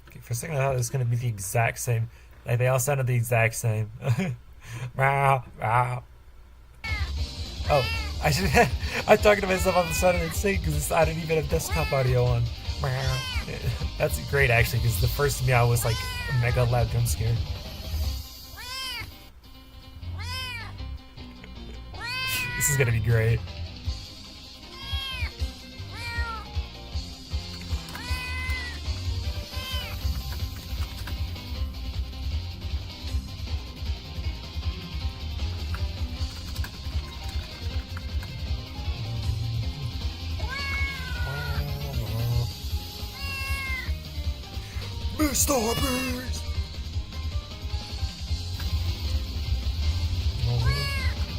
Okay, for a second I thought it was gonna be the exact same. Like they all sounded the exact same. Meow, meow. Oh, I should. I'm talking to myself on the side of the sink because I didn't even have desktop audio on. Meow. That's great actually because the first meow was like a mega loud jump scare. This is gonna be great. Mr. Beast!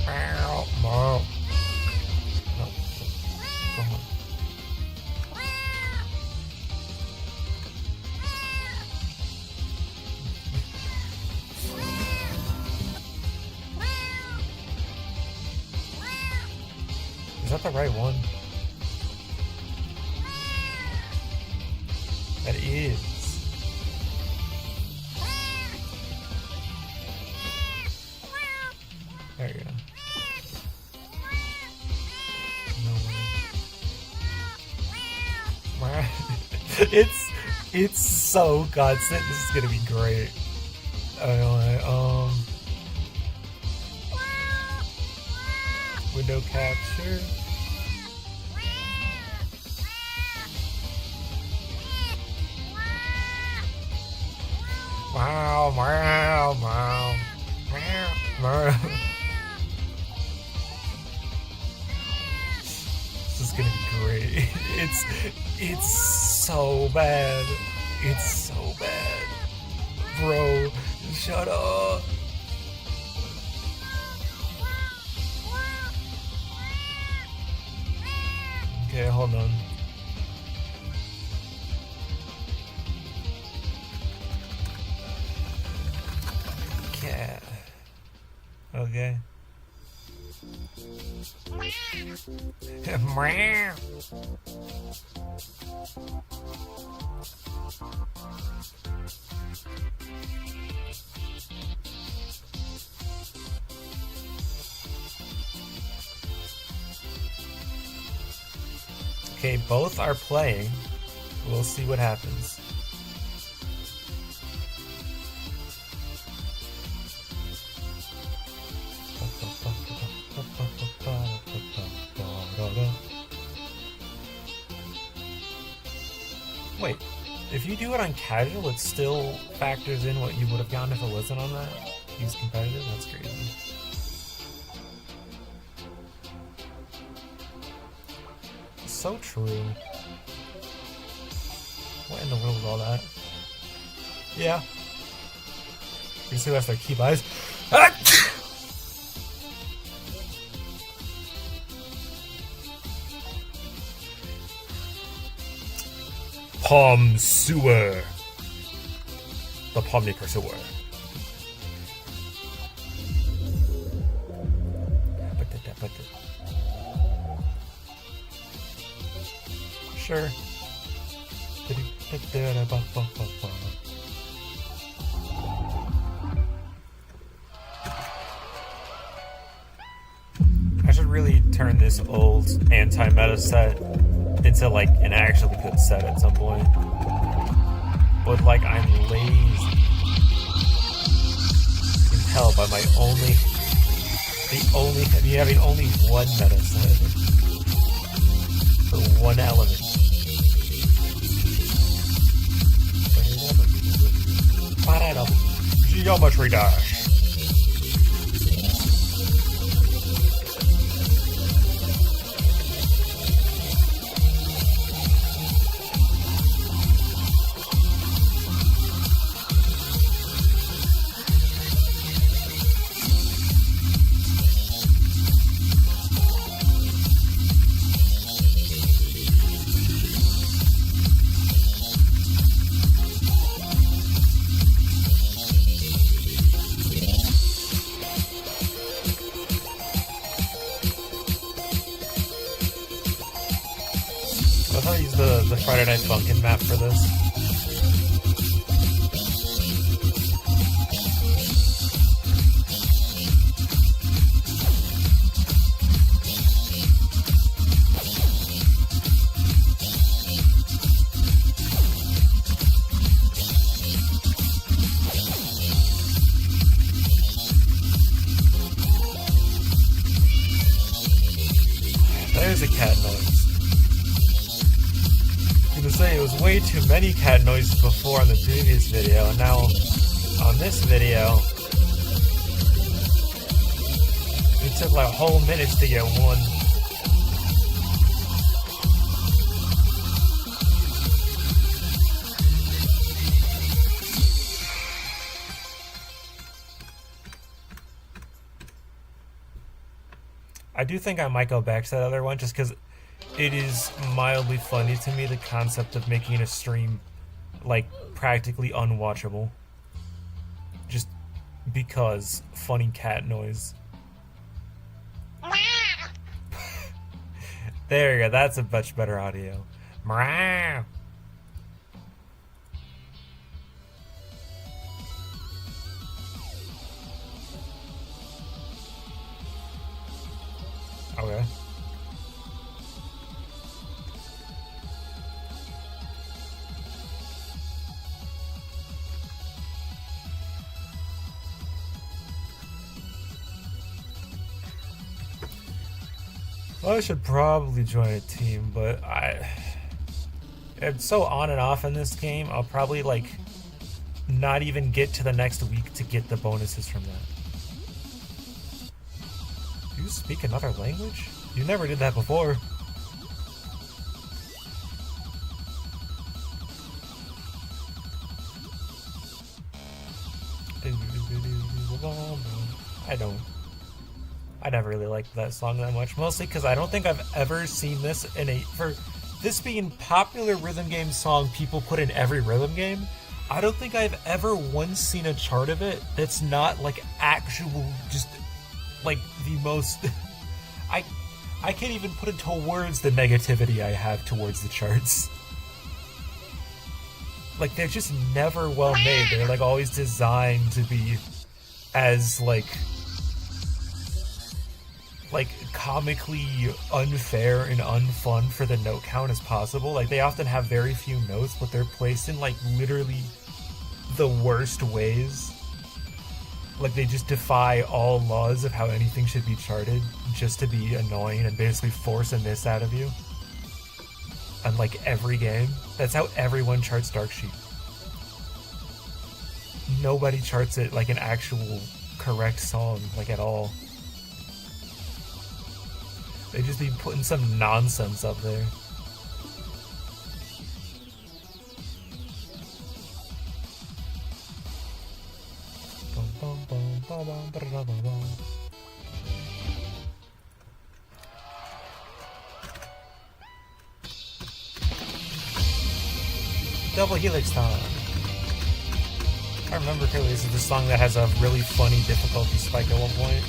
Meow, meow. No. Come on. Is that the right one? That is. There you go. No. It's so constant. This is gonna be great. Window capture. Wow, wow, wow, wow, wow. This is gonna be great. It's so bad. It's so bad. Bro, shut up. Okay, hold on. Cat. Okay. Meow. Okay, both are playing. We'll see what happens. Wait, if you do it on casual, it still factors in what you would have gotten if it wasn't on that? Use competitive? That's crazy. So true. What in the world is all that? Yeah. You see that's their key buys. Ah! Palm sewer. The Pomni Pursuer. Sure. I should really turn this old anti-meta set into like an actually good set at some point. But like I'm lazy. You can tell by my having only one meta set for one element. Geometry dash. I thought I used the Friday Night Funkin' map for this. there's a cat noise. I was gonna say, it was way too many cat noises before in the previous video, and now on this video, it took like whole minutes to get one. I do think I might go back to that other one just because it is mildly funny to me, the concept of making a stream like practically unwatchable. Just because funny cat noise. There you go, that's a much better audio. Meow. Okay. Well, I should probably join a team, but it's so on and off in this game, I'll probably like not even get to the next week to get the bonuses from that. Do you speak another language? You never did that before. I never really liked that song that much, mostly because I don't think I've ever seen this for this being popular rhythm game song people put in every rhythm game. I don't think I've ever once seen a chart of it that's not like actual, just like the most. I can't even put into words the negativity I have towards the charts. Like, they're just never well made. They're like always designed to be as like comically unfair and unfun for the note count as possible. Like, they often have very few notes, but they're placed in like literally the worst ways. Like, they just defy all laws of how anything should be charted just to be annoying and basically force a miss out of you. And like every game, that's how everyone charts Dark Sheep. Nobody charts it like an actual correct song, like at all. They just be putting some nonsense up there. Double Helix time. I remember clearly this is the song that has a really funny difficulty spike at one point.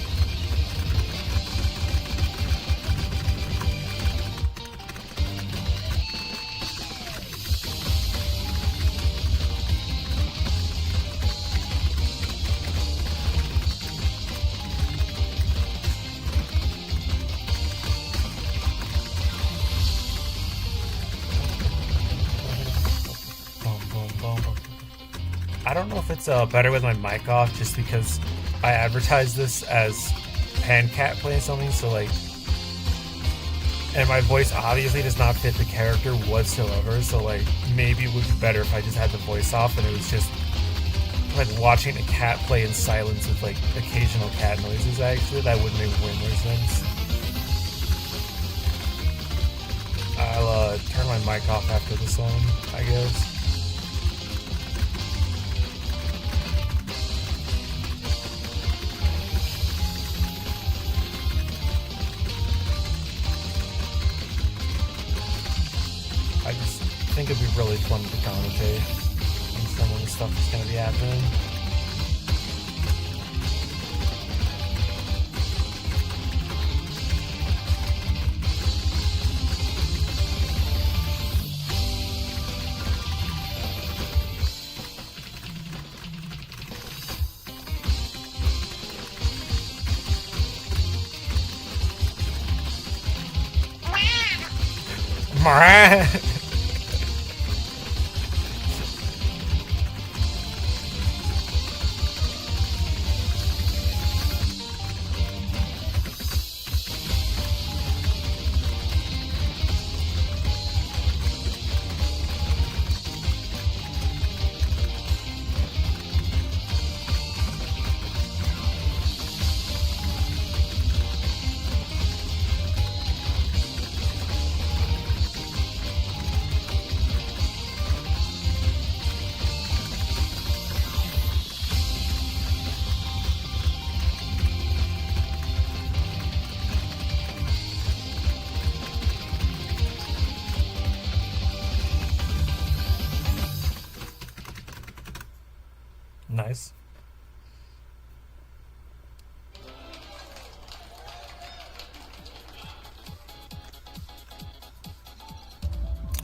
I don't know if it's better with my mic off, just because I advertise this as Pancat playing something, so like, and my voice obviously does not fit the character whatsoever, so like, maybe it would be better if I just had the voice off and it was just like watching a cat play in silence with like occasional cat noises. Actually, that would make way more sense. I'll turn my mic off after the song, I guess. I just think it'd be really fun to commentate on some of the stuff that's going to be happening.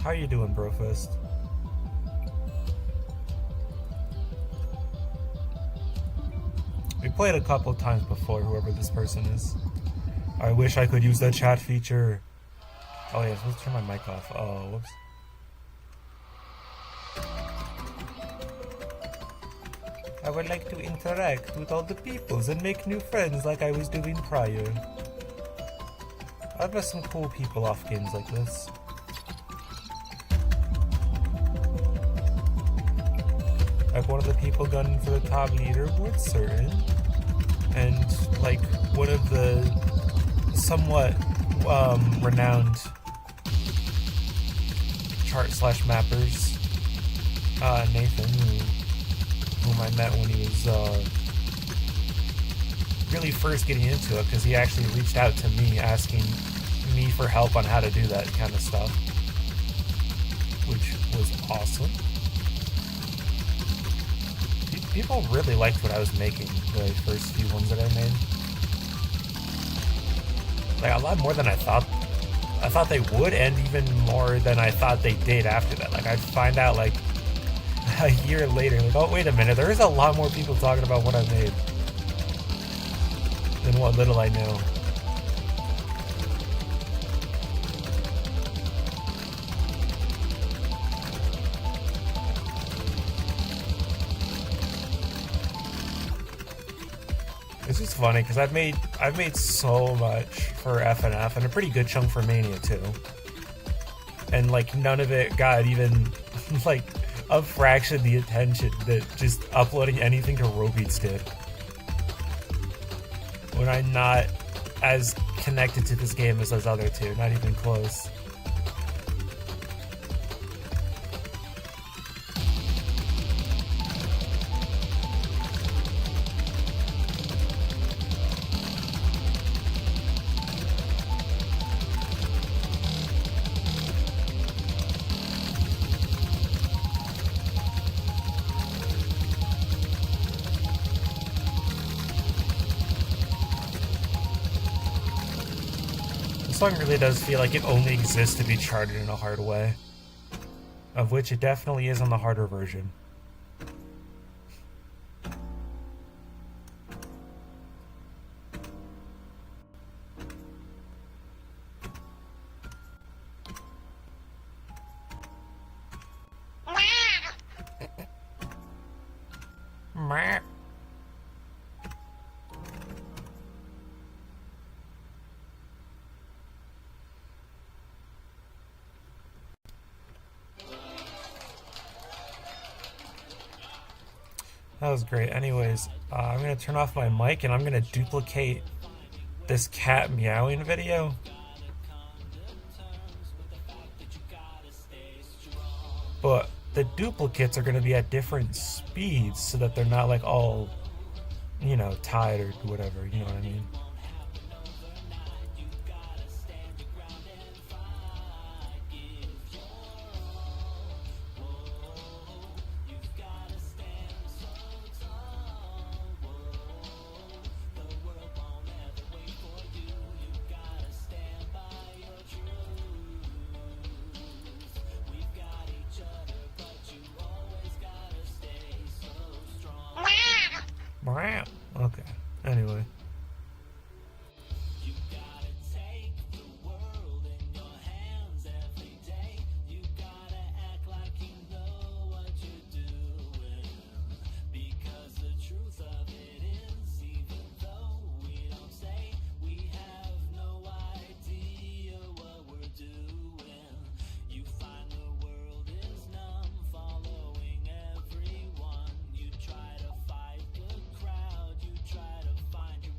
How you doing, Brofist? We played a couple times before, whoever this person is. I wish I could use the chat feature. Oh yeah, let's turn my mic off. Oh, whoops. I would like to interact with all the peoples and make new friends like I was doing prior. I've met some cool people off games like this. Like one of the people gunning for the top leaderboard, certain. And like one of the somewhat renowned chart/mappers, Nathan, whom I met when he was really first getting into it, because he actually reached out to me asking me for help on how to do that kind of stuff, which was awesome. People really liked what I was making, the first few ones that I made. Like, a lot more than I thought. I thought they would, and even more than I thought they did after that. Like, I'd find out, like, a year later, like, oh, wait a minute, there is a lot more people talking about what I made than what little I know. It's just funny because I've made so much for FNF and a pretty good chunk for Mania too, and like none of it got even like a fraction the attention that just uploading anything to robeating did. When I'm not as connected to this game as those other two, not even close. This song really does feel like it only exists to be charted in a hard way, of which it definitely is on the harder version. That was great. Anyways, I'm going to turn off my mic and I'm going to duplicate this cat meowing video. But the duplicates are going to be at different speeds so that they're not like all, you know, tied or whatever, you know what I mean? Okay, anyway. Try to fight the crowd, you try to find your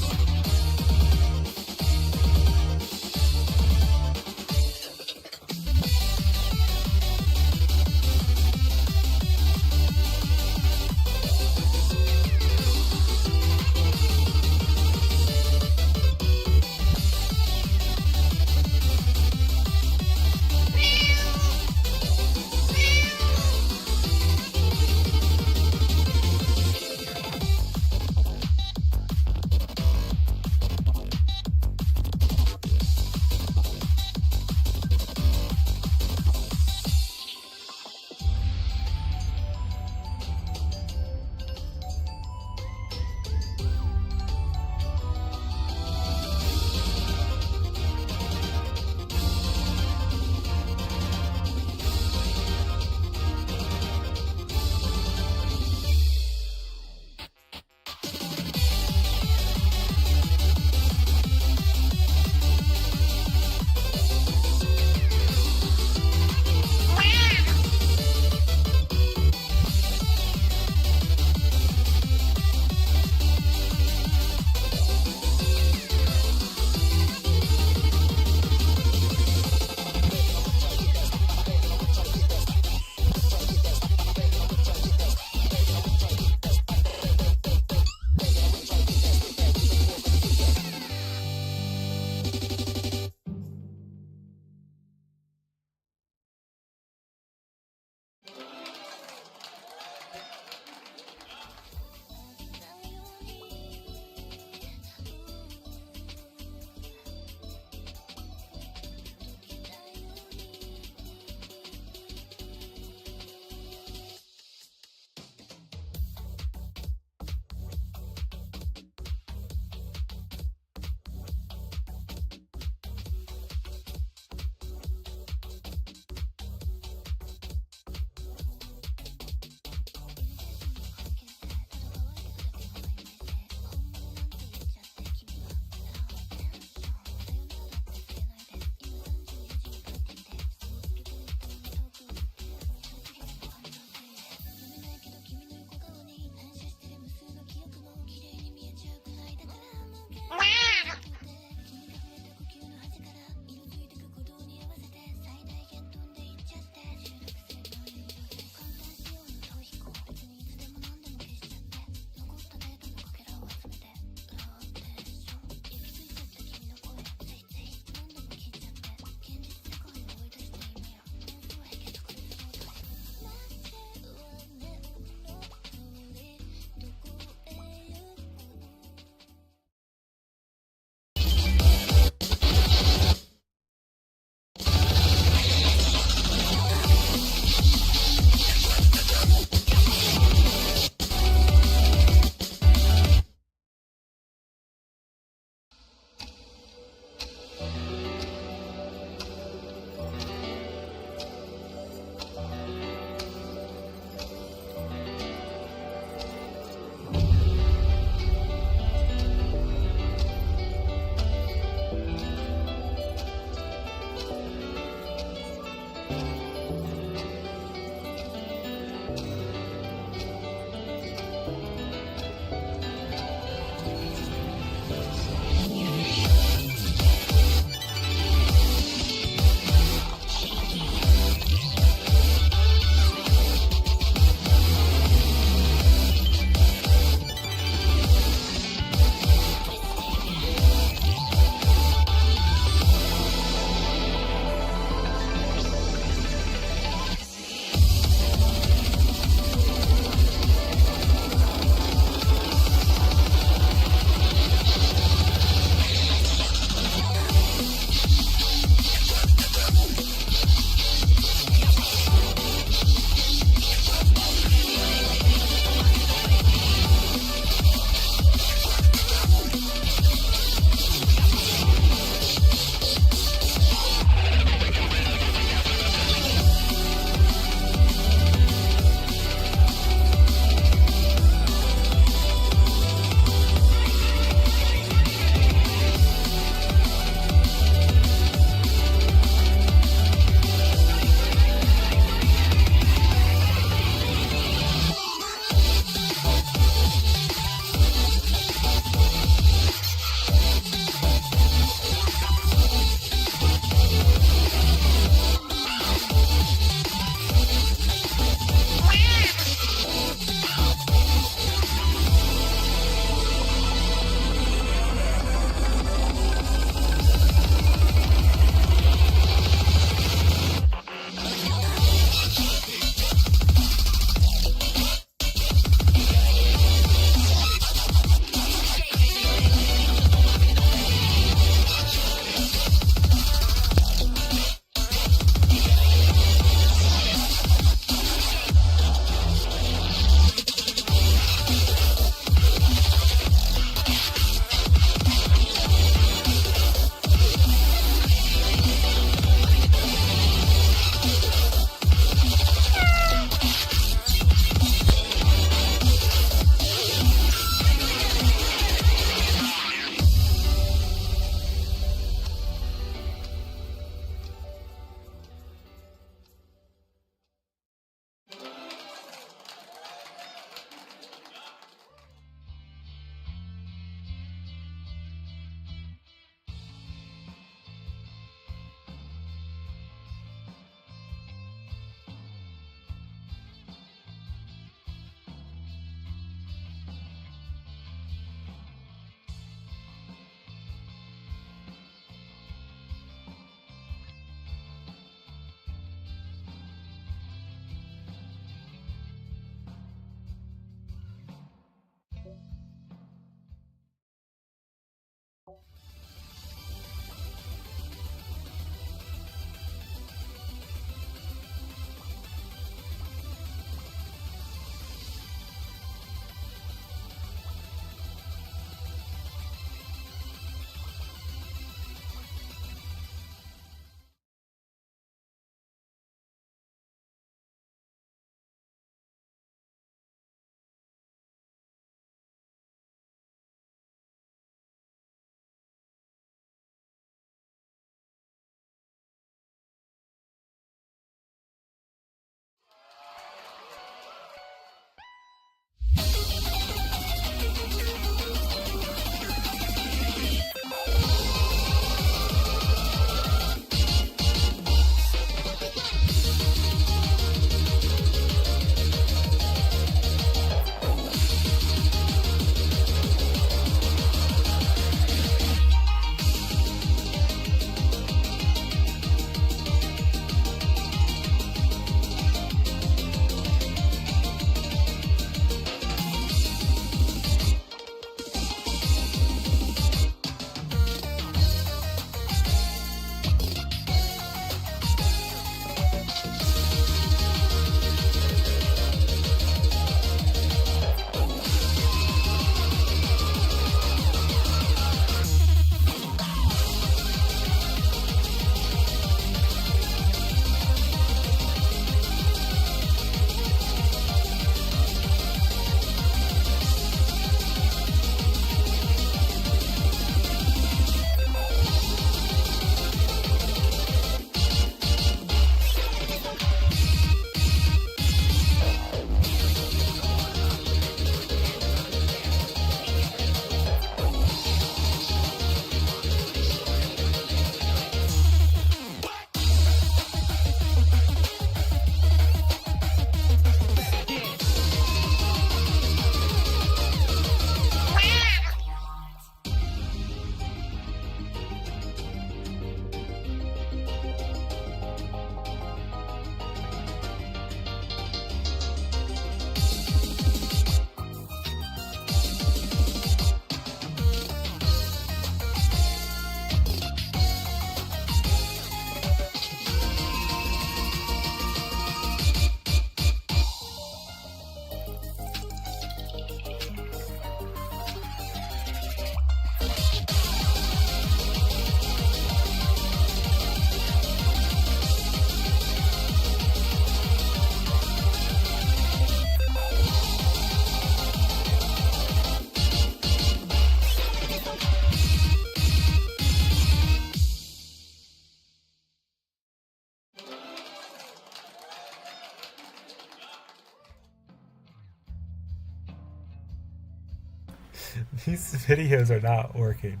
These videos are not working.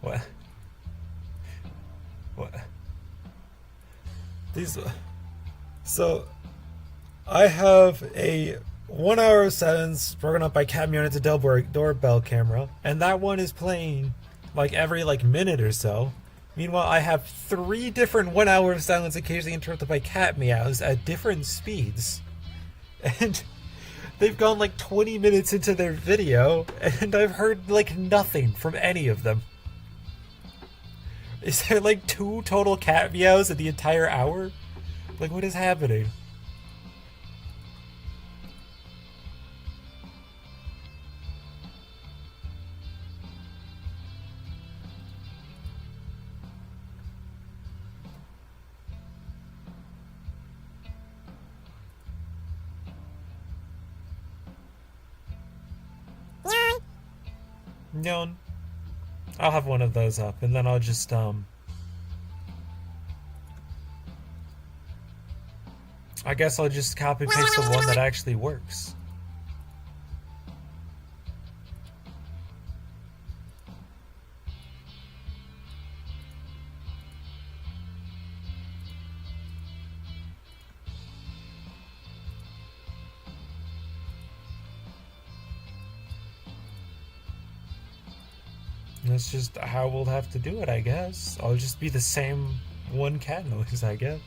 What? What? These. So, I have a 1 hour sentence broken up by Cadmium. It's a doorbell camera, and that one is playing like every minute or so. Meanwhile, I have 3 different 1 hour of silence occasionally interrupted by cat meows at different speeds. And they've gone 20 minutes into their video, and I've heard nothing from any of them. Is there 2 total cat meows in the entire hour? What is happening? Nyan. I'll have one of those up, and then I'll just I guess I'll just copy paste the one that actually works. That's just how we'll have to do it, I guess. I'll just be the same one cat noise, I guess.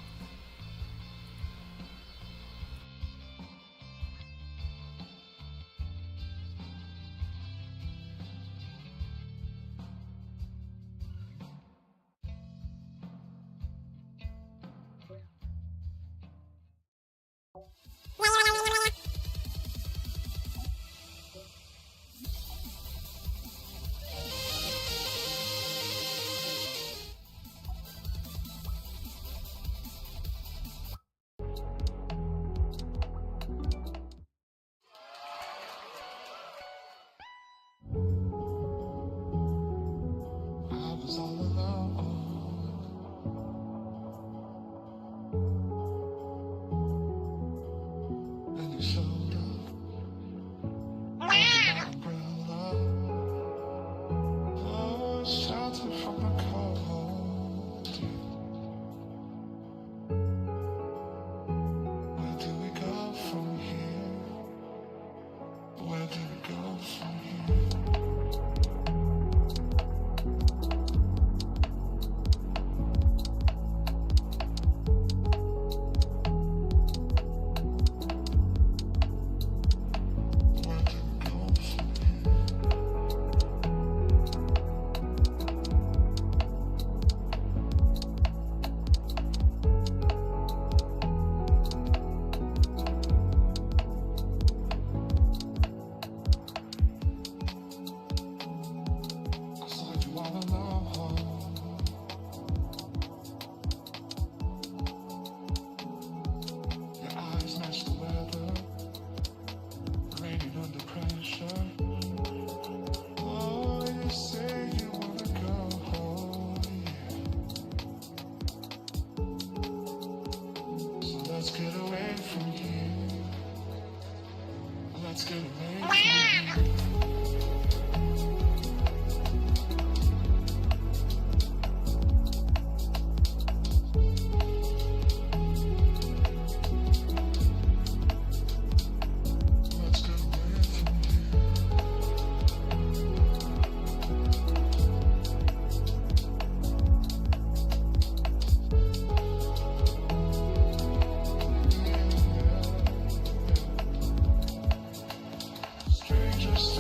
Just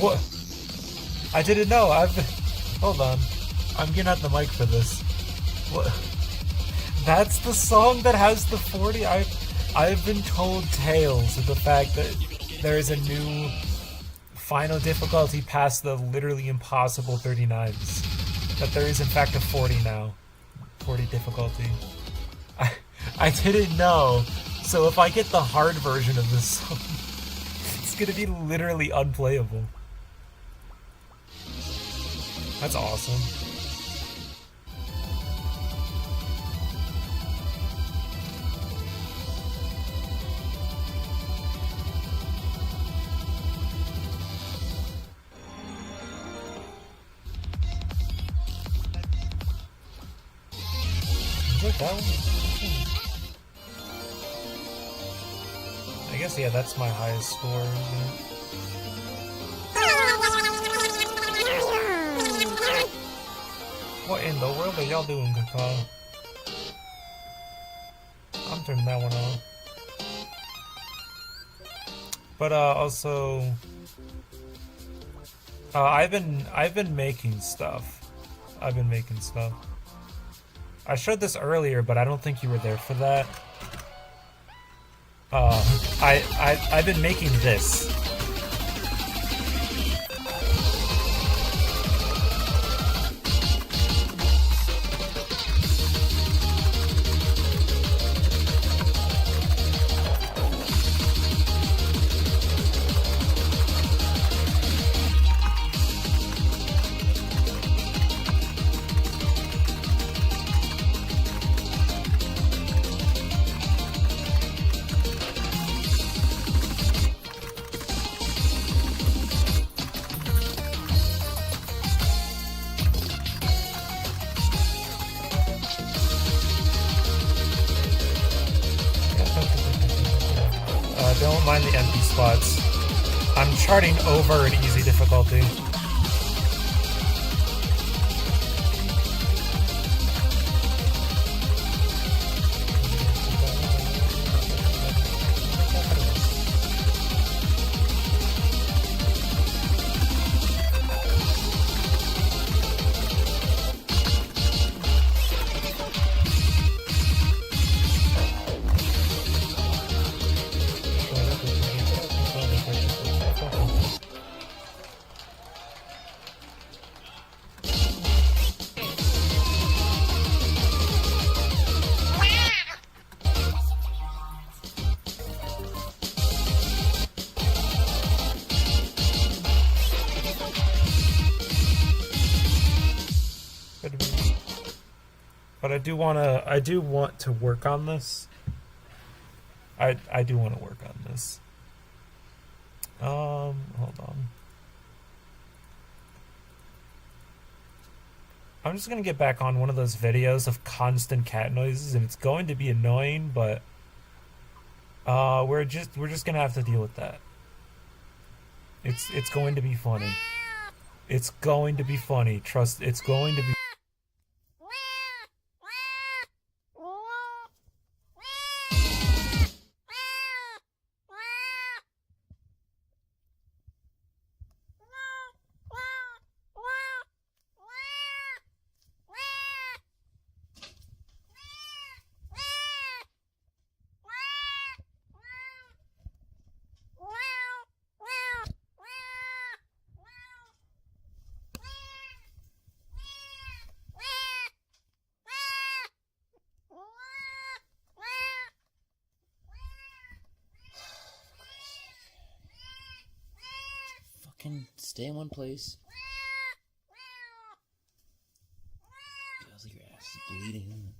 What? I didn't know. Hold on. I'm getting at the mic for this. What? That's the song that has the 40. I've been told tales of the fact that there is a new final difficulty past the literally impossible 39s. That there is in fact a 40 now. 40 difficulty. I didn't know. So if I get the hard version of this song, it's gonna be literally unplayable. That's awesome. Is it that one? I guess, yeah, that's my highest score, isn't it? What in the world are y'all doing, Kakao? I'm turning that one off. But also, I've been making stuff. I showed this earlier, but I don't think you were there for that. I've been making this. Don't mind the empty spots. I'm charting over an easy difficulty. But I do want to work on this. I do want to work on this. Hold on. I'm just gonna get back on one of those videos of constant cat noises, and it's going to be annoying, but we're just gonna have to deal with that. It's going to be funny. It's going to be funny. Trust, it's going to be. Stay in one place. Feels like your ass is bleeding.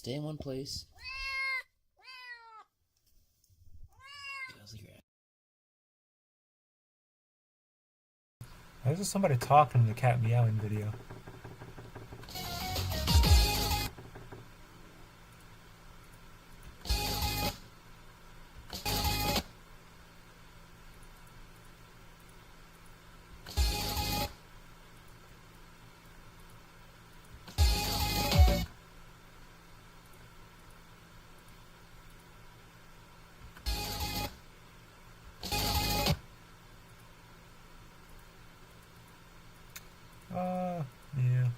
Stay in one place. Get the grass. Why is there somebody talking in the cat meowing video? Yeah.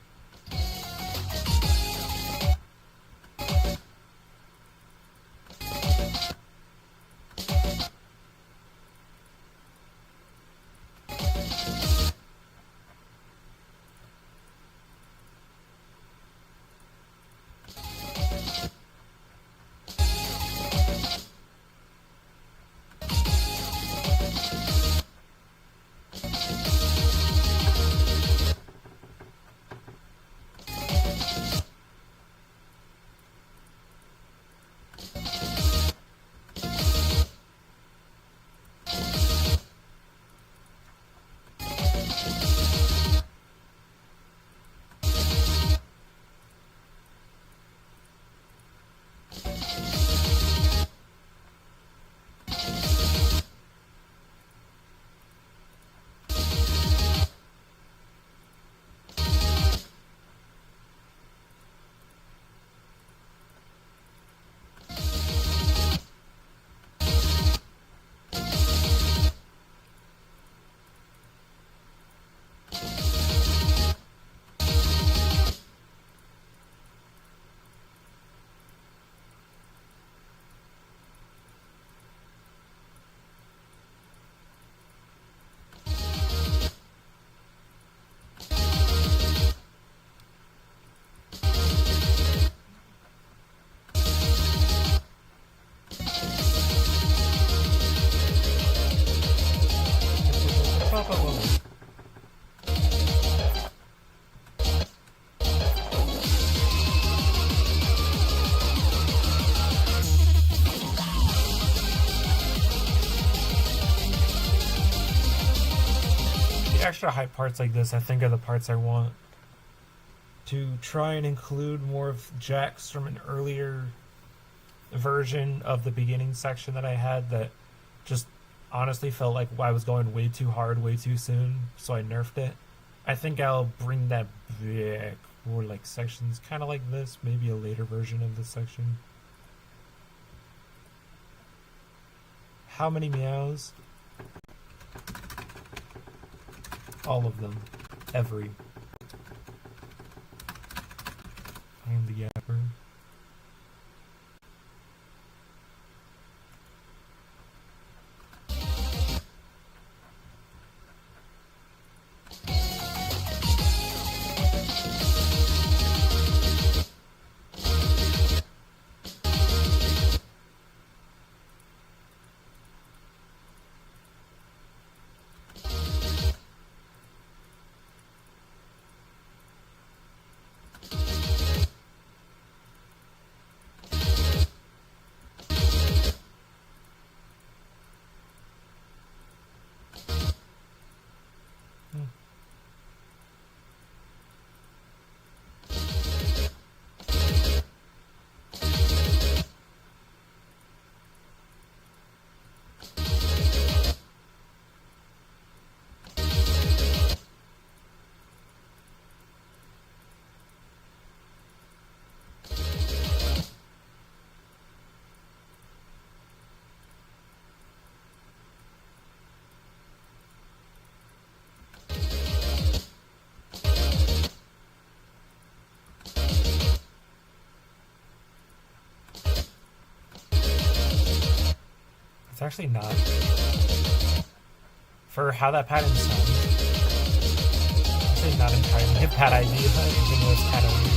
Extra hype parts like this, I think, are the parts I want to try and include more of Jax from an earlier version of the beginning section that I had that just honestly felt like I was going way too hard way too soon, so I nerfed it. I think I'll bring that back more like sections kind of like this, maybe a later version of this section. How many meows? All of them. Every. I am the yapper. It's actually not. For how that pattern sounds, it's actually not entirely a bad idea, even though it's kind of weird.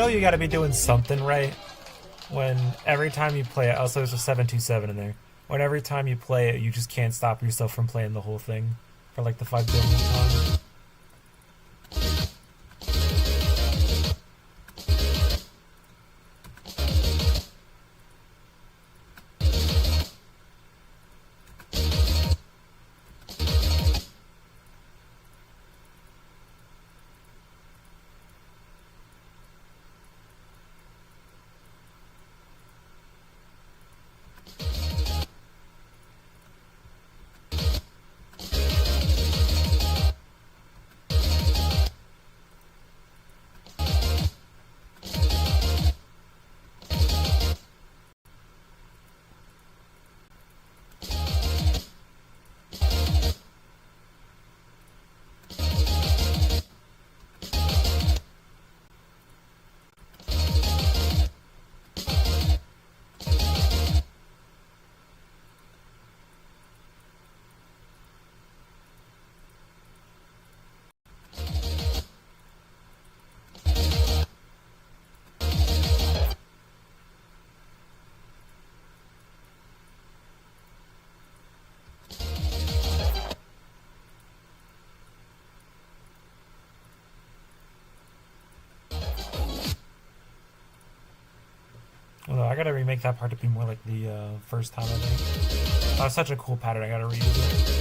you gotta be doing something right when every time you play it. Also, there's a 727 in there. When every time you play it, you just can't stop yourself from playing the whole thing for like the 5 billion times. Although I gotta remake that part to be more like the first time I think. That was such a cool pattern, I gotta reuse it.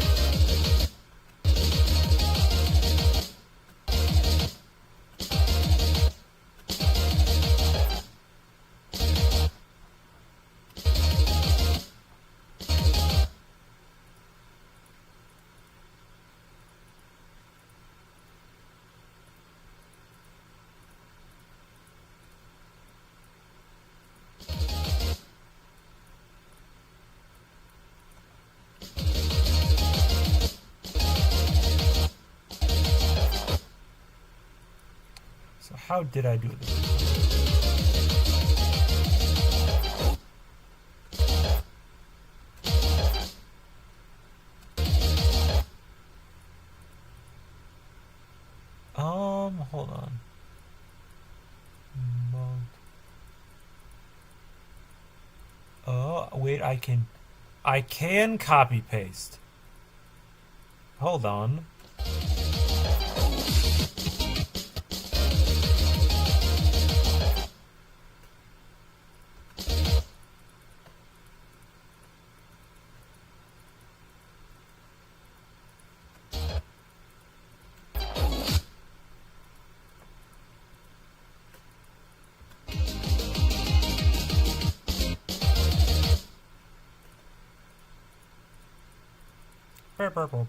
So how did I do this? Hold on. Oh, wait, I can copy paste. Hold on. Purple.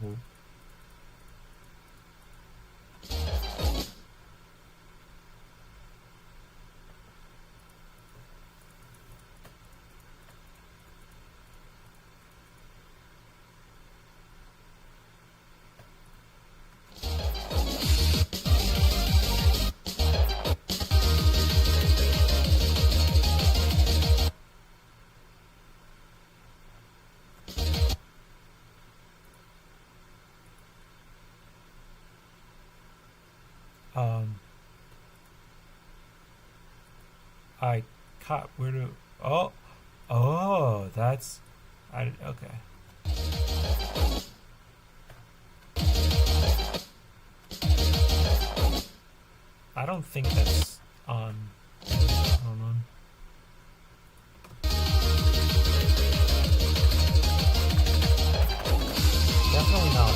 I caught where to that's okay. I don't think that's on. Hold on. Definitely not.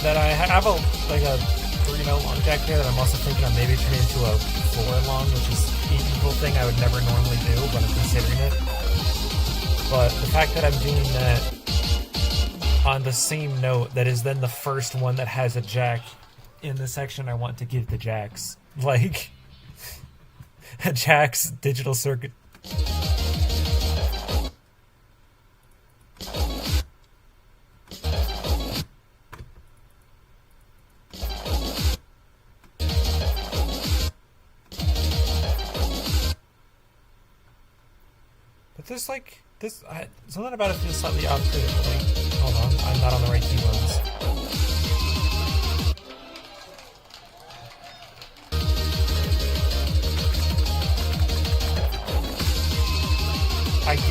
That I have a a 3-note long jack here that I'm also thinking of maybe turning into a 4 long, which is an equal thing I would never normally do, but I'm considering it. But the fact that I'm doing that on the same note that is then the first one that has a jack in the section I want to give to Jax. Like, a Jax digital circuit. But there's like, something about it feels slightly off too. Like, hold on, I'm not on the right keyboards.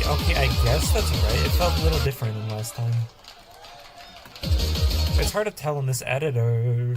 Okay, I guess that's right. It felt a little different than last time. It's hard to tell in this editor.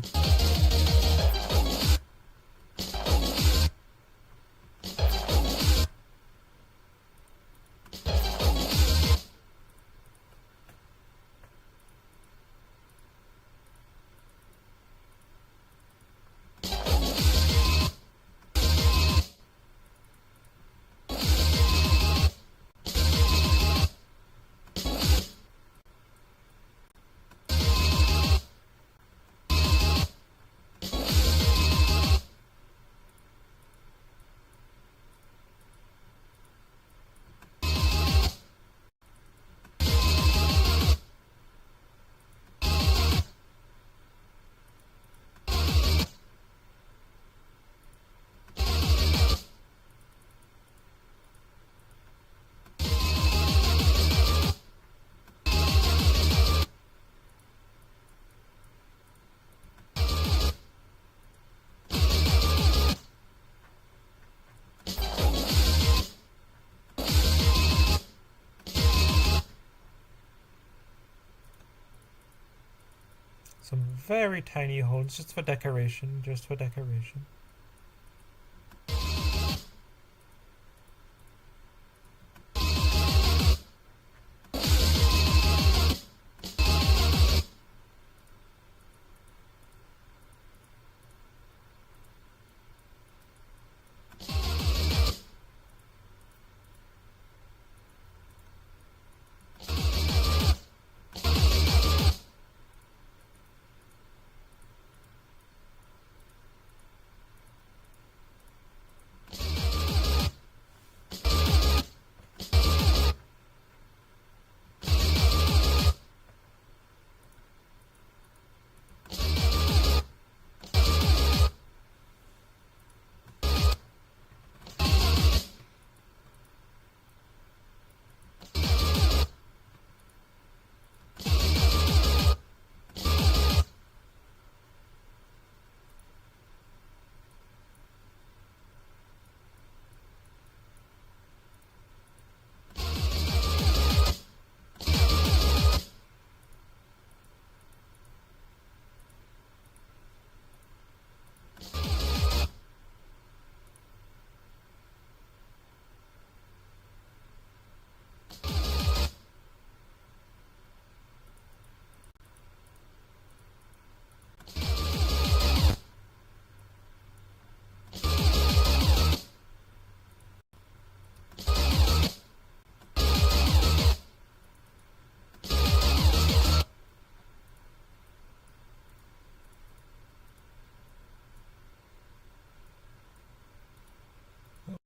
Some very tiny holes, just for decoration, just for decoration.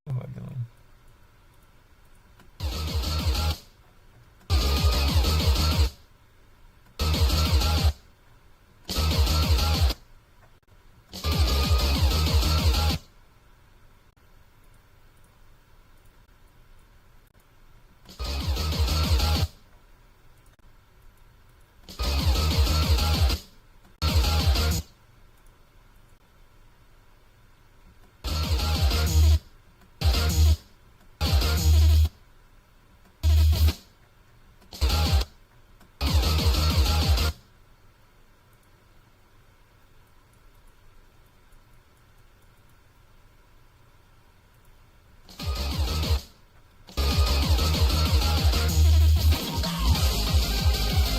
What am I doing?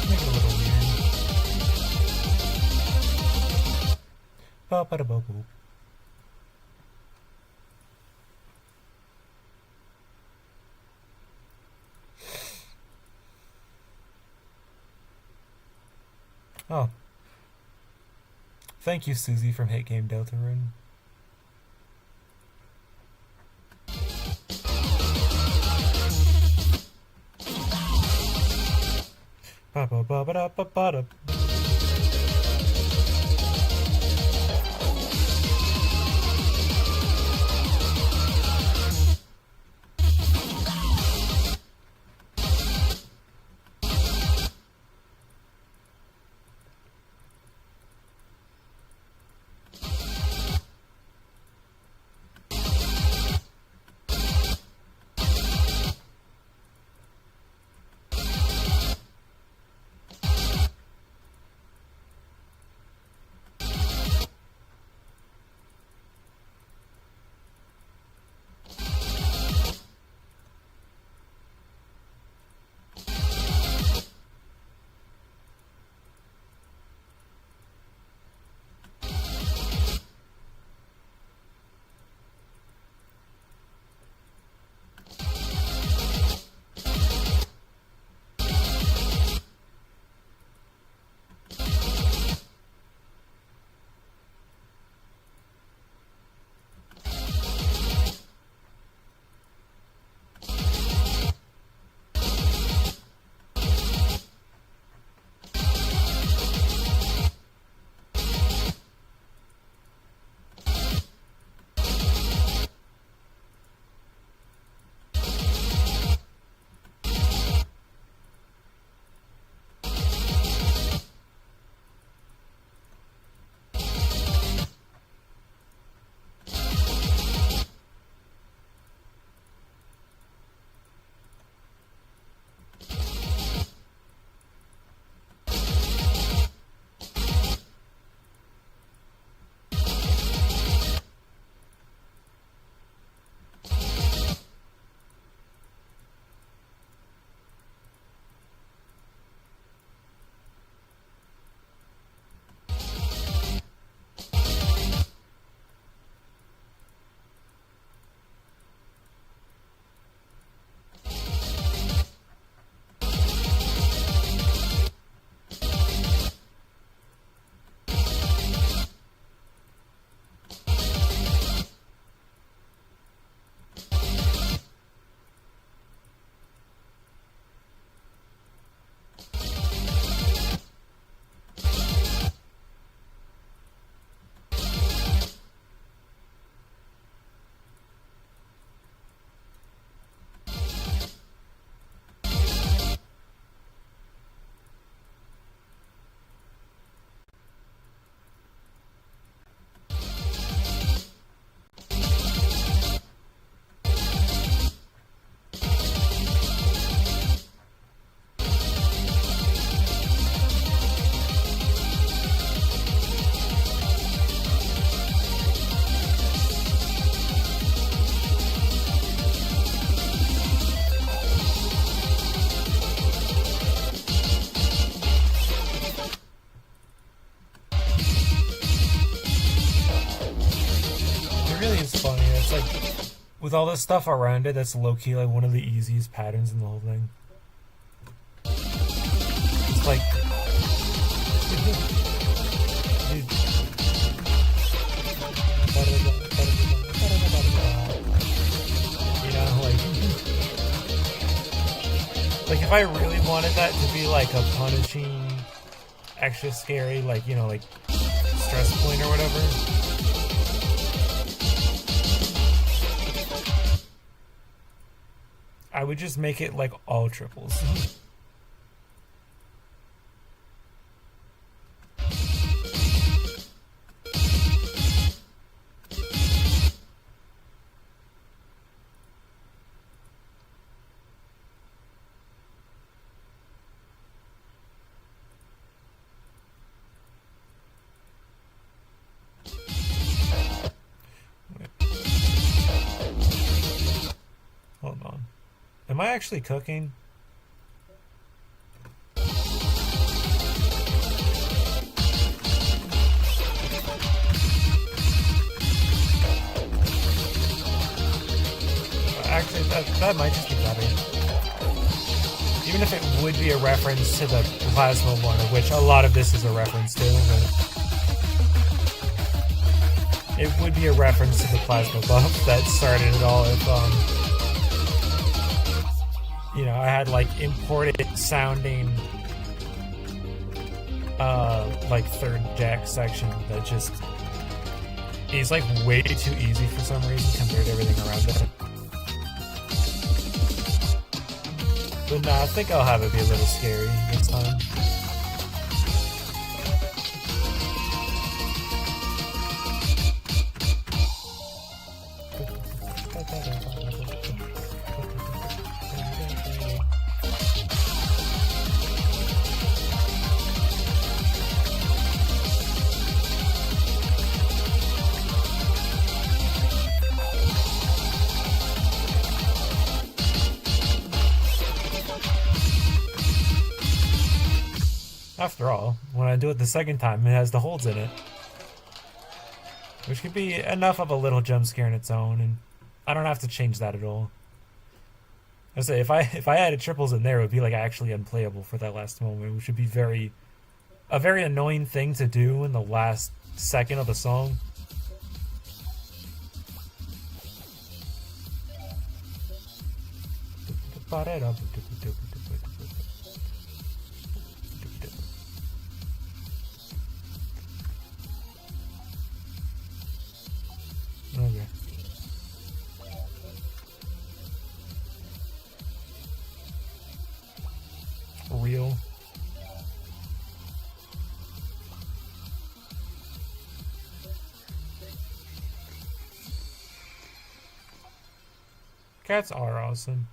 Make it a little weird. Ba-ba-da-ba-boop. Oh. Thank you, Susie from Hate Game Deltarune. Ba ba ba ba da ba ba da. It really is funny. It's like, with all this stuff around it, that's low-key like one of the easiest patterns in the whole thing. It's like... you know, like if I really wanted that to be like a punishing, extra scary, like, you know, like stress point or whatever, I would just make it like all triples. Hold on. Am I actually cooking? Actually, that might just be better. even if it would be a reference to the Plasma one, of which a lot of this is a reference to, but it would be a reference to the Plasma buff that started it all. If you know, I had like imported sounding like third jack section that just is like way too easy for some reason compared to everything around it. But nah, I think I'll have it be a little scary this time. After all, when I do it the second time, it has the holds in it. Which could be enough of a little jump scare in its own, and I don't have to change that at all. I say, if I added triples in there, it would be like actually unplayable for that last moment, which would be a very annoying thing to do in the last second of the song. Okay. Real. Cats are awesome.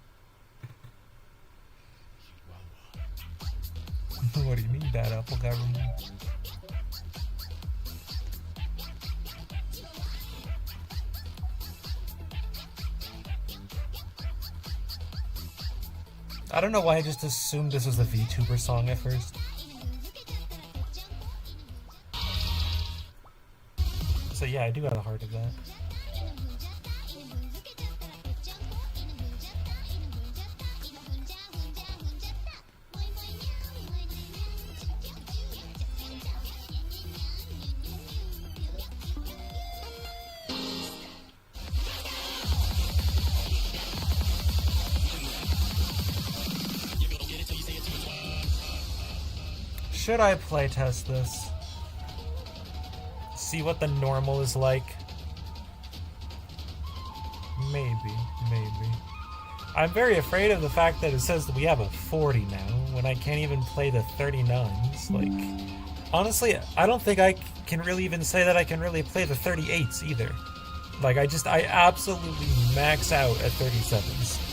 What do you mean, bad apple government? I don't know why I just assumed this was a VTuber song at first. So yeah, I do have the heart of that. Should I playtest this? See what the normal is like? Maybe. I'm very afraid of the fact that it says that we have a 40 now, when I can't even play the 39s. Like, honestly, I don't think I can really even say that I can really play the 38s either. Like, I absolutely max out at 37s.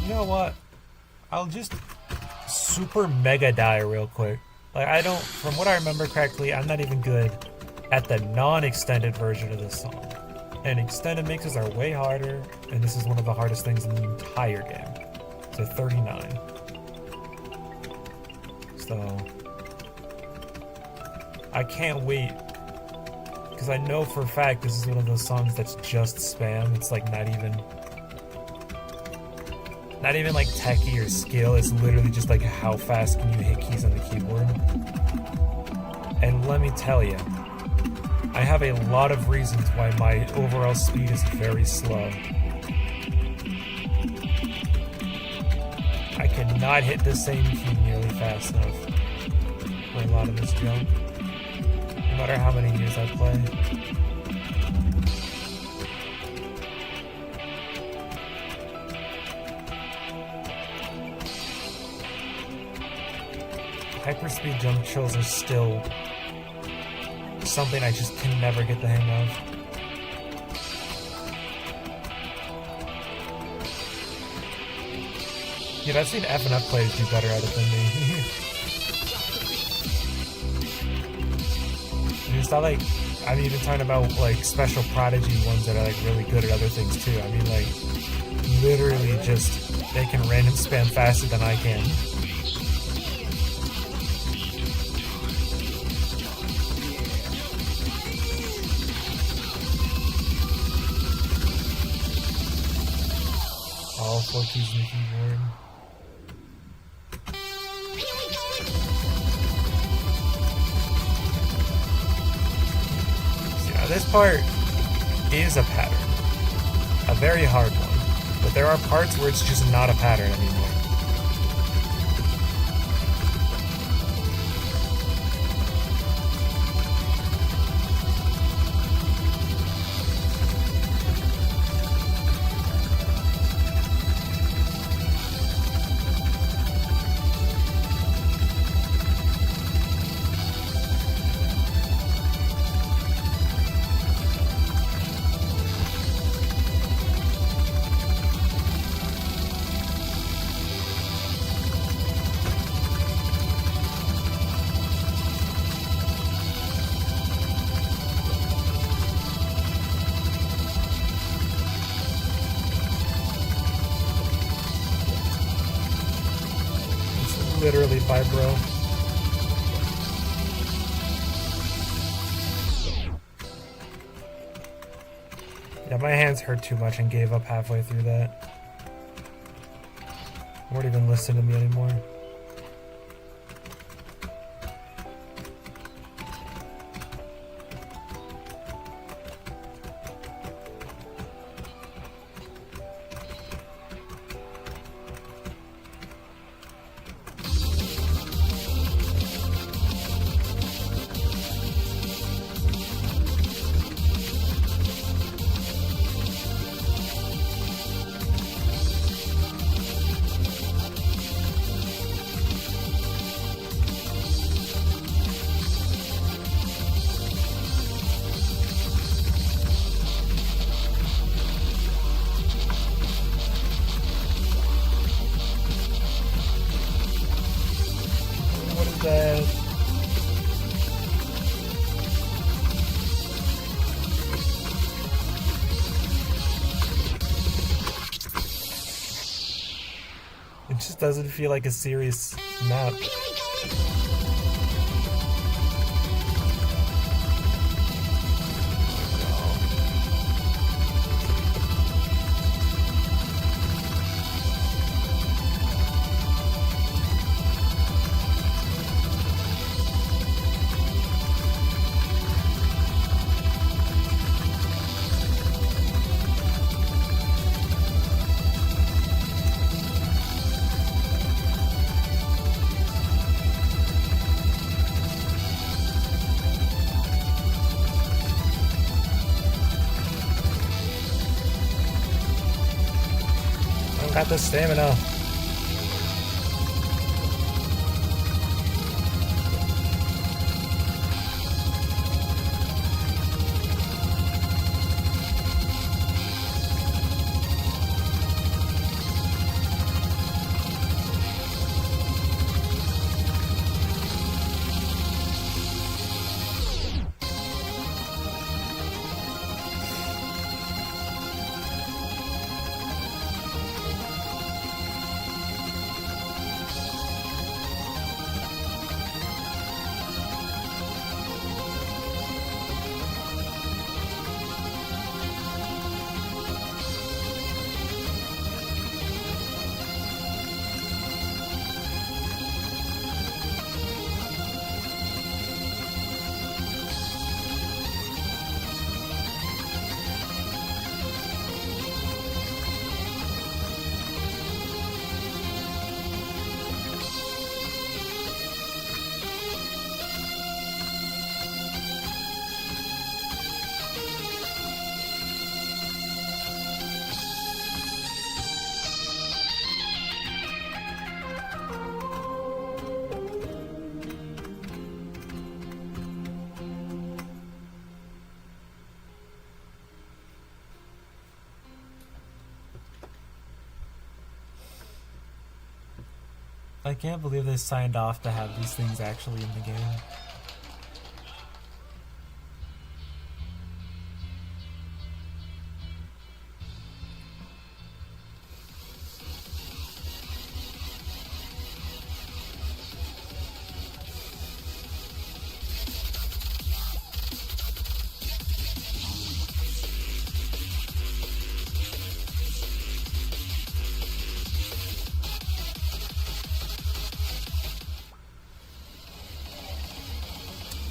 You know what? I'll just super mega die real quick. Like, I don't, from what I remember correctly, I'm not even good at the non-extended version of this song. And extended mixes are way harder, and this is one of the hardest things in the entire game. So 39. So I can't wait, because I know for a fact this is one of those songs that's just spam. It's like not even like techie or skill. It's literally just like how fast can you hit keys on the keyboard. And let me tell you, I have a lot of reasons why my overall speed is very slow. I cannot hit the same key nearly fast enough. for a lot of this jump. No matter how many years I play. Hyperspeed jump chills are still something I just can never get the hang of. Dude, I've seen F and F players do better at it than me. And it's not like, I'm even talking about like special prodigy ones that are like really good at other things too. I mean like, literally just, they can random spam faster than I can. All 4 keys in the keyboard. So, now this part is a pattern. A very hard one. But there are parts where it's just not a pattern anymore. Literally vibro. Yeah, my hands hurt too much and gave up halfway through that. Won't even listen to me anymore. What is that? It just doesn't feel like a serious map. Got the stamina. I can't believe they signed off to have these things actually in the game.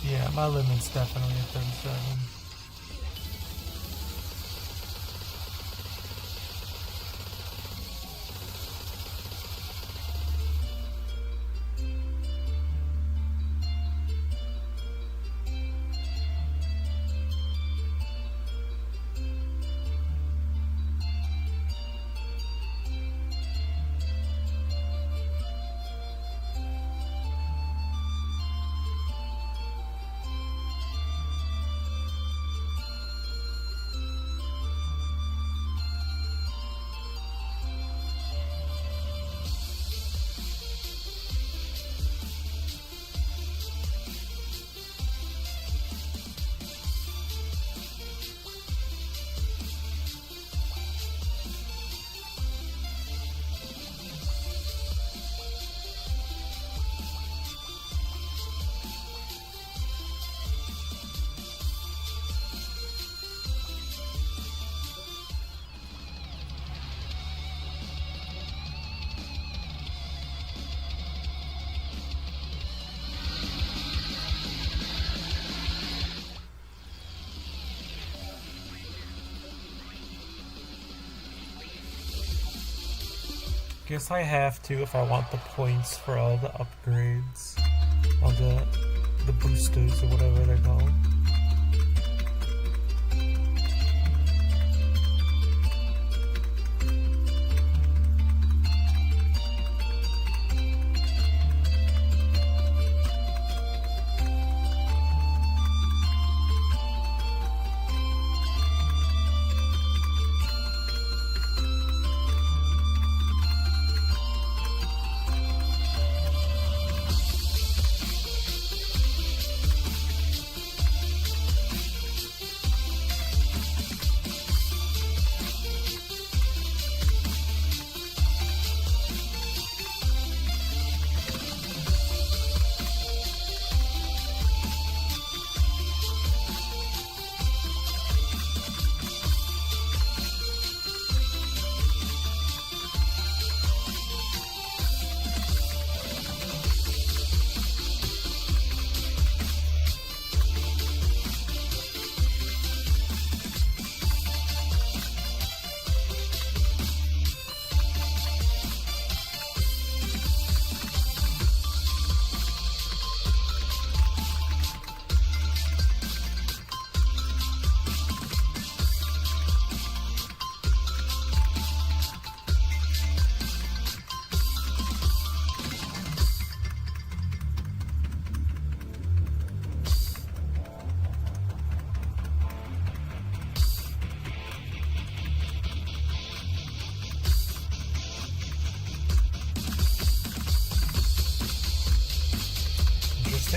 Yeah, my limit's definitely at 37. Guess I have to if I want the points for all the upgrades. All the boosters or whatever they're called.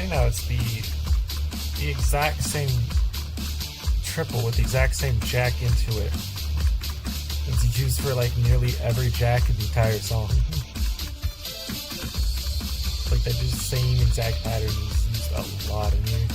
Now it's the exact same triple with the exact same jack into it. It's used for like nearly every jack in the entire song. Like that just same exact pattern is used a lot in here.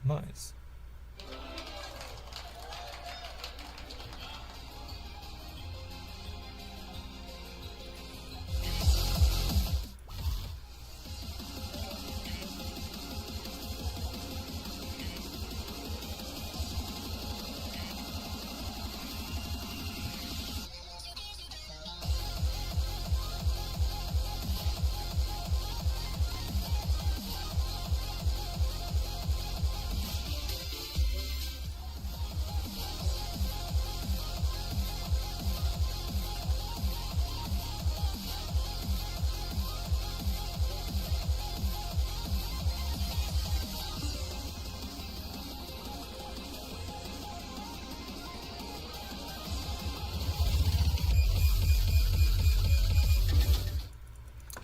Nice.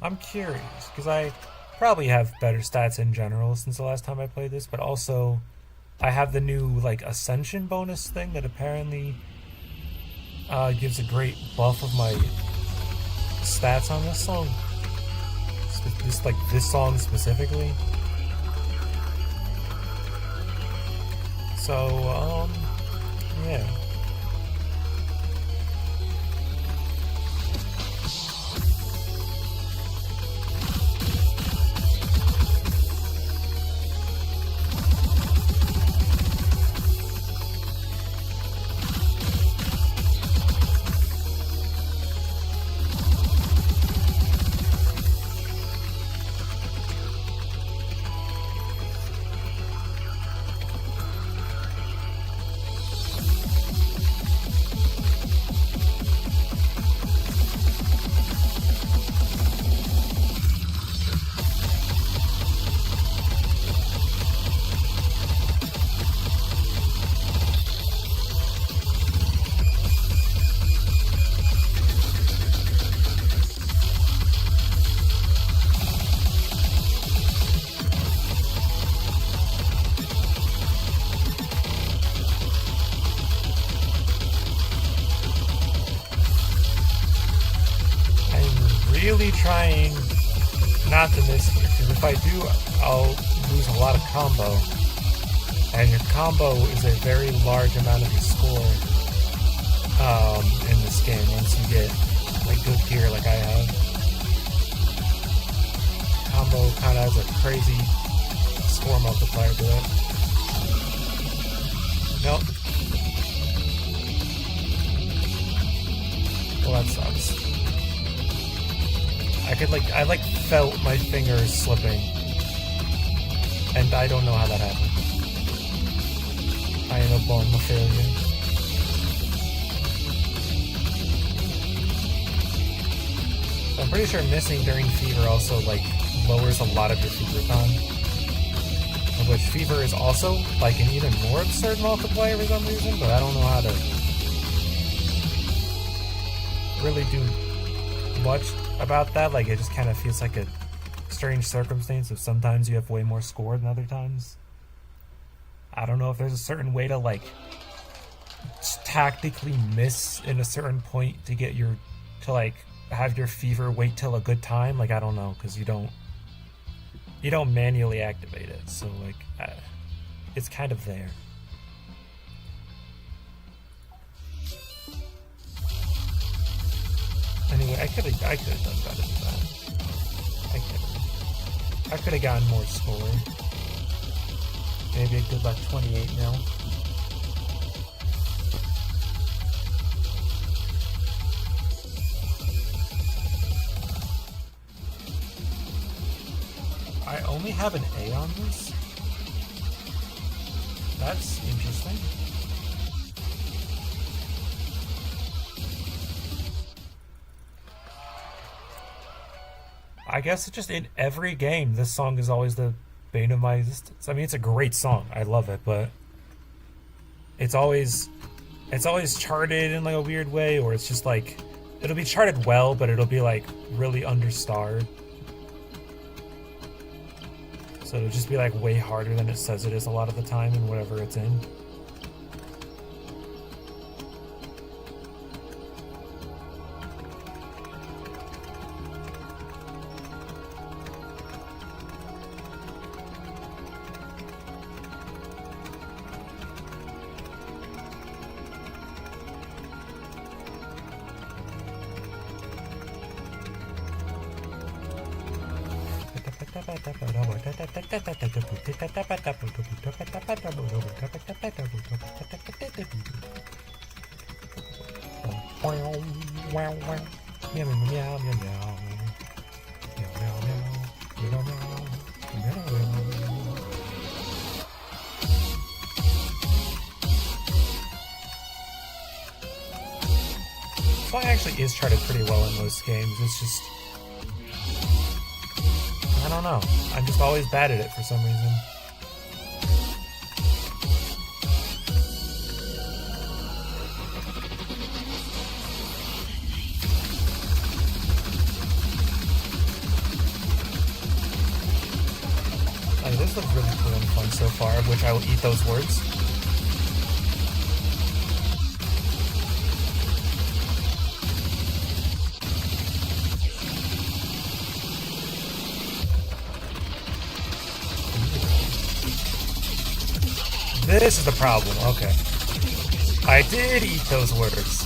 I'm curious because I probably have better stats in general since the last time I played this, but also I have the new like ascension bonus thing that apparently gives a great buff of my stats on this song. Just like this song specifically. So yeah. Really trying not to miss here, because if I do, I'll lose a lot of combo. And your combo is a very large amount of your score in this game once you get like good gear like I have. Combo kind of has a crazy score multiplier to it. Nope. Well, that sucks. I felt my fingers slipping, and I don't know how that happened. I am a bomb failure. I'm pretty sure missing during fever also like lowers a lot of your fever con, of which fever is also like an even more absurd multiplier for some reason, but I don't know how to really do much about that. Like, it just kind of feels like a strange circumstance of sometimes you have way more score than other times. I don't know if there's a certain way to like tactically miss in a certain point to get your to like have your fever wait till a good time. Like, I don't know, because you don't manually activate it, so like it's kind of there. Anyway, I could have done better than that. I could have gotten more score. Maybe a good like 28 mil. I only have an A on this? That's interesting. I guess it's just in every game, this song is always the bane of my existence. I mean, it's a great song. I love it, but it's always charted in like a weird way, or it's just like it'll be charted well, but it'll be like really understarred. So it'll just be like way harder than it says it is a lot of the time in whatever it's in. This song actually is charted pretty well in most games. It's just, I don't know. I'm just always bad at it for some reason. looks really cool and fun so far, of which I will eat those words. This is the problem, okay. I did eat those words.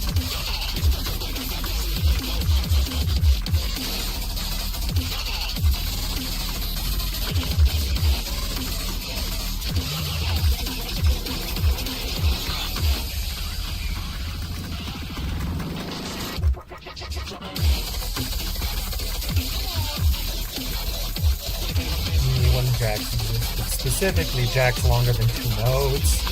One Jack uses, but specifically Jack's longer than 2 notes.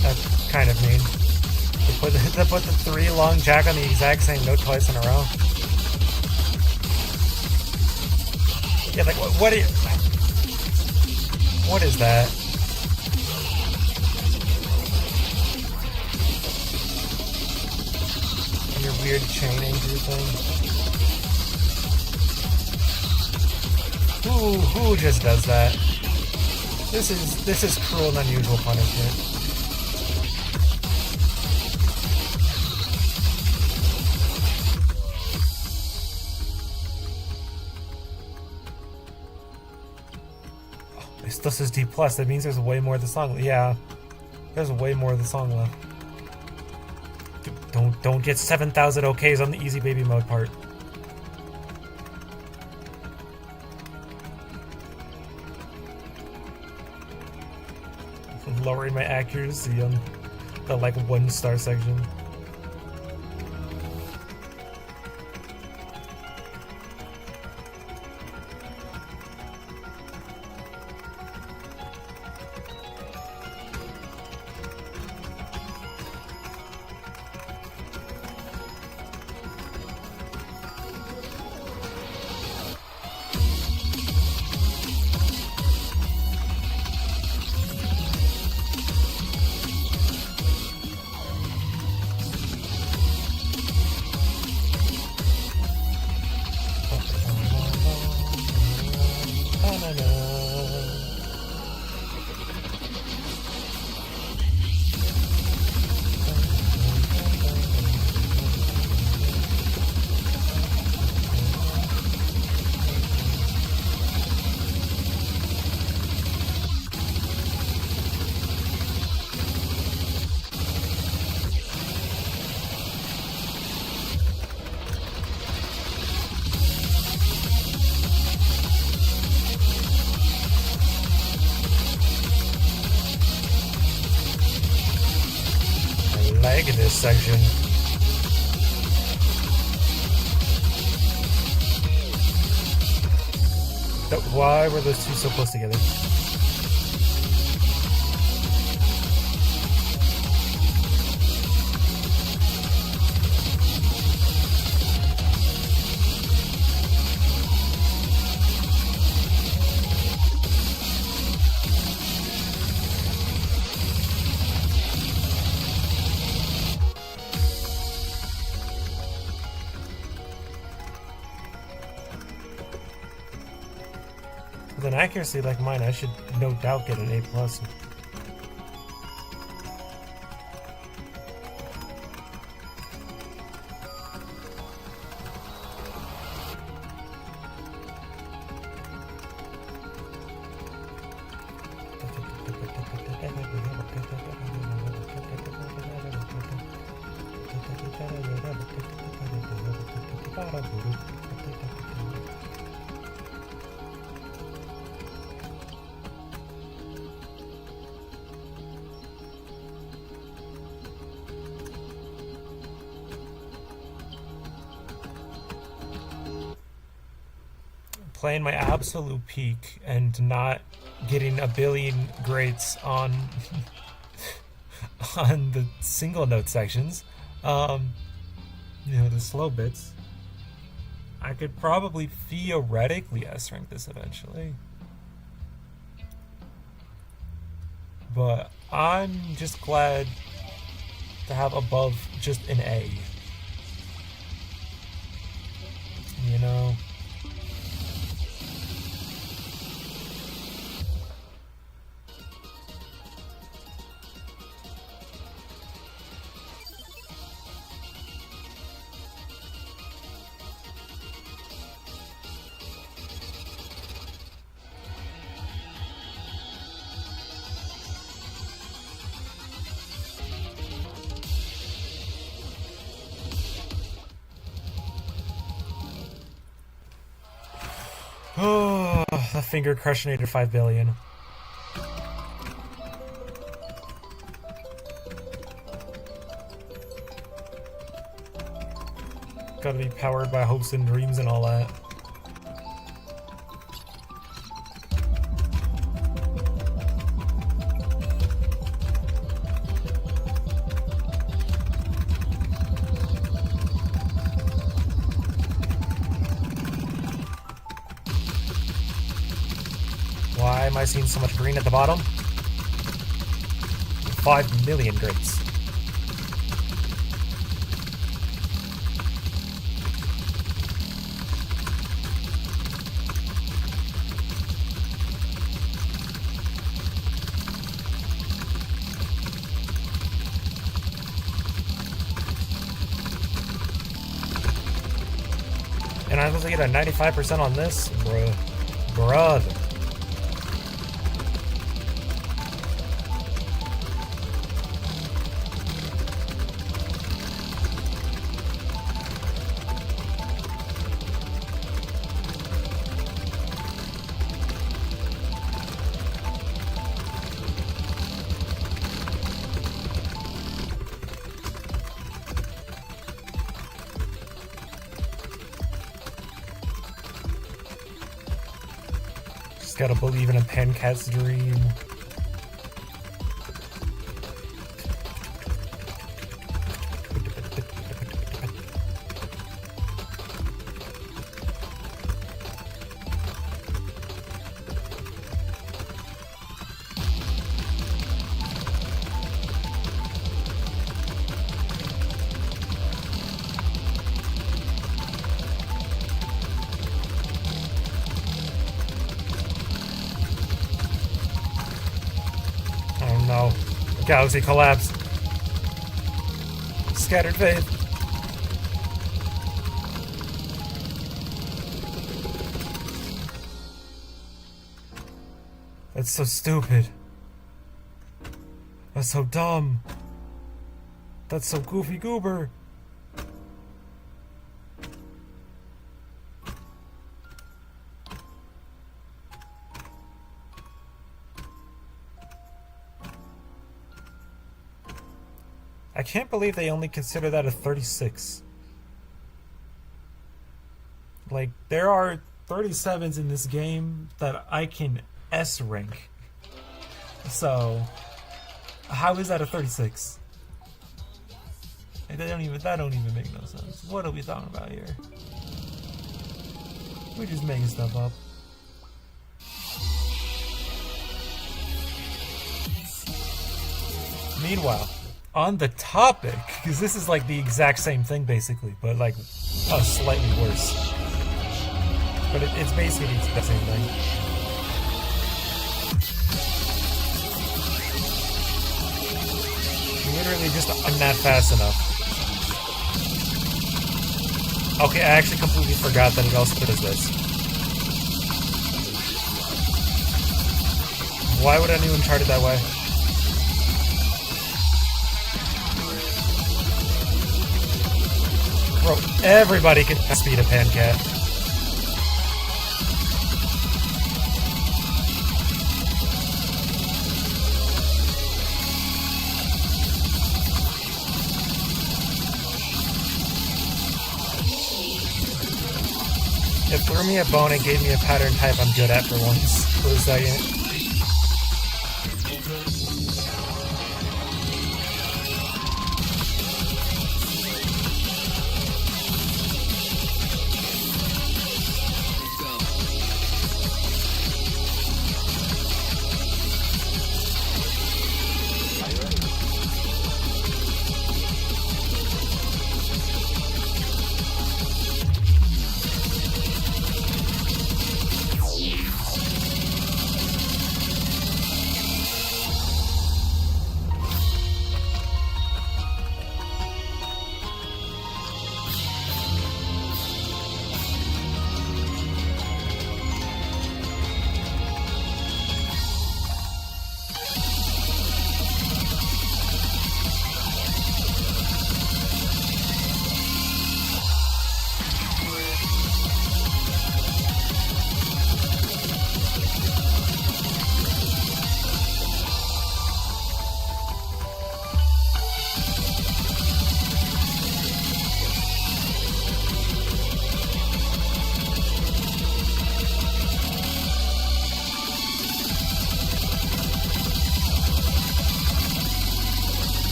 That's kind of mean. To put the 3 long Jack on the exact same note twice in a row. Yeah, like, what is that? Your weird chain anchor thing? Who just does that? This is cruel and unusual punishment. It still says D+. That means there's way more of the song. Yeah, there's way more of the song left. Don't get 7,000 OKs on the easy baby mode part. Lowering my accuracy on the like 1-star section. Lag in this section. Why were those two so close together? With an accuracy like mine, I should no doubt get an A+. playing my absolute peak and not getting a billion greats on on the single note sections, the slow bits, I could probably theoretically S rank this eventually. But I'm just glad to have above just an A. You know? Oh, the finger crushinated 5 billion. Gotta be powered by hopes and dreams and all that. Why am I seeing so much green at the bottom? 5 million greats. And I was gonna get a 95% on this? Bruh. Brother. Gotta believe in a Pancat's dream. No. Galaxy collapse. Scattered faith. That's so stupid. That's so dumb. That's so goofy goober. I can't believe they only consider that a 36. Like, there are 37s in this game that I can S rank. So, how is that a 36? That don't even make no sense. What are we talking about here? We're just making stuff up. Meanwhile, on the topic, because this is like the exact same thing basically, but like slightly worse. But it's basically the same thing. Literally just I'm not fast enough. Okay, I actually completely forgot that it also does this. Why would anyone chart it that way? Bro, everybody can speed a Pancat. It threw me a bone and gave me a pattern type I'm good at for once, for a second.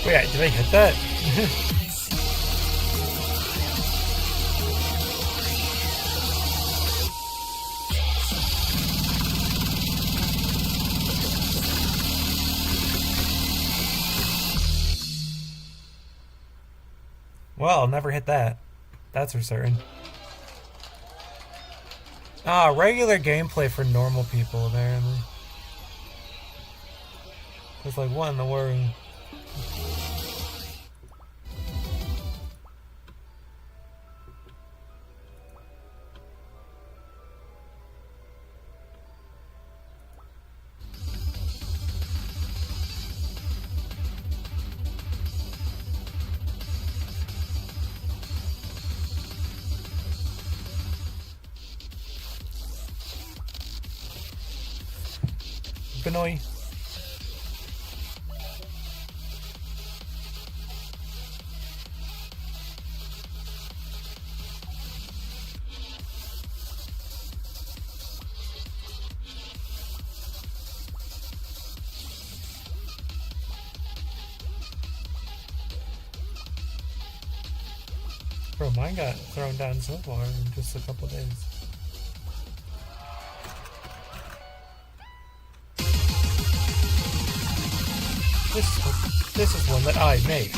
Wait, did I hit that? Well, I'll never hit that. That's for certain. Ah, regular gameplay for normal people, apparently. It's like, what in the world? Benoy. Bro, mine got thrown down so far in just a couple days. This is one that I made.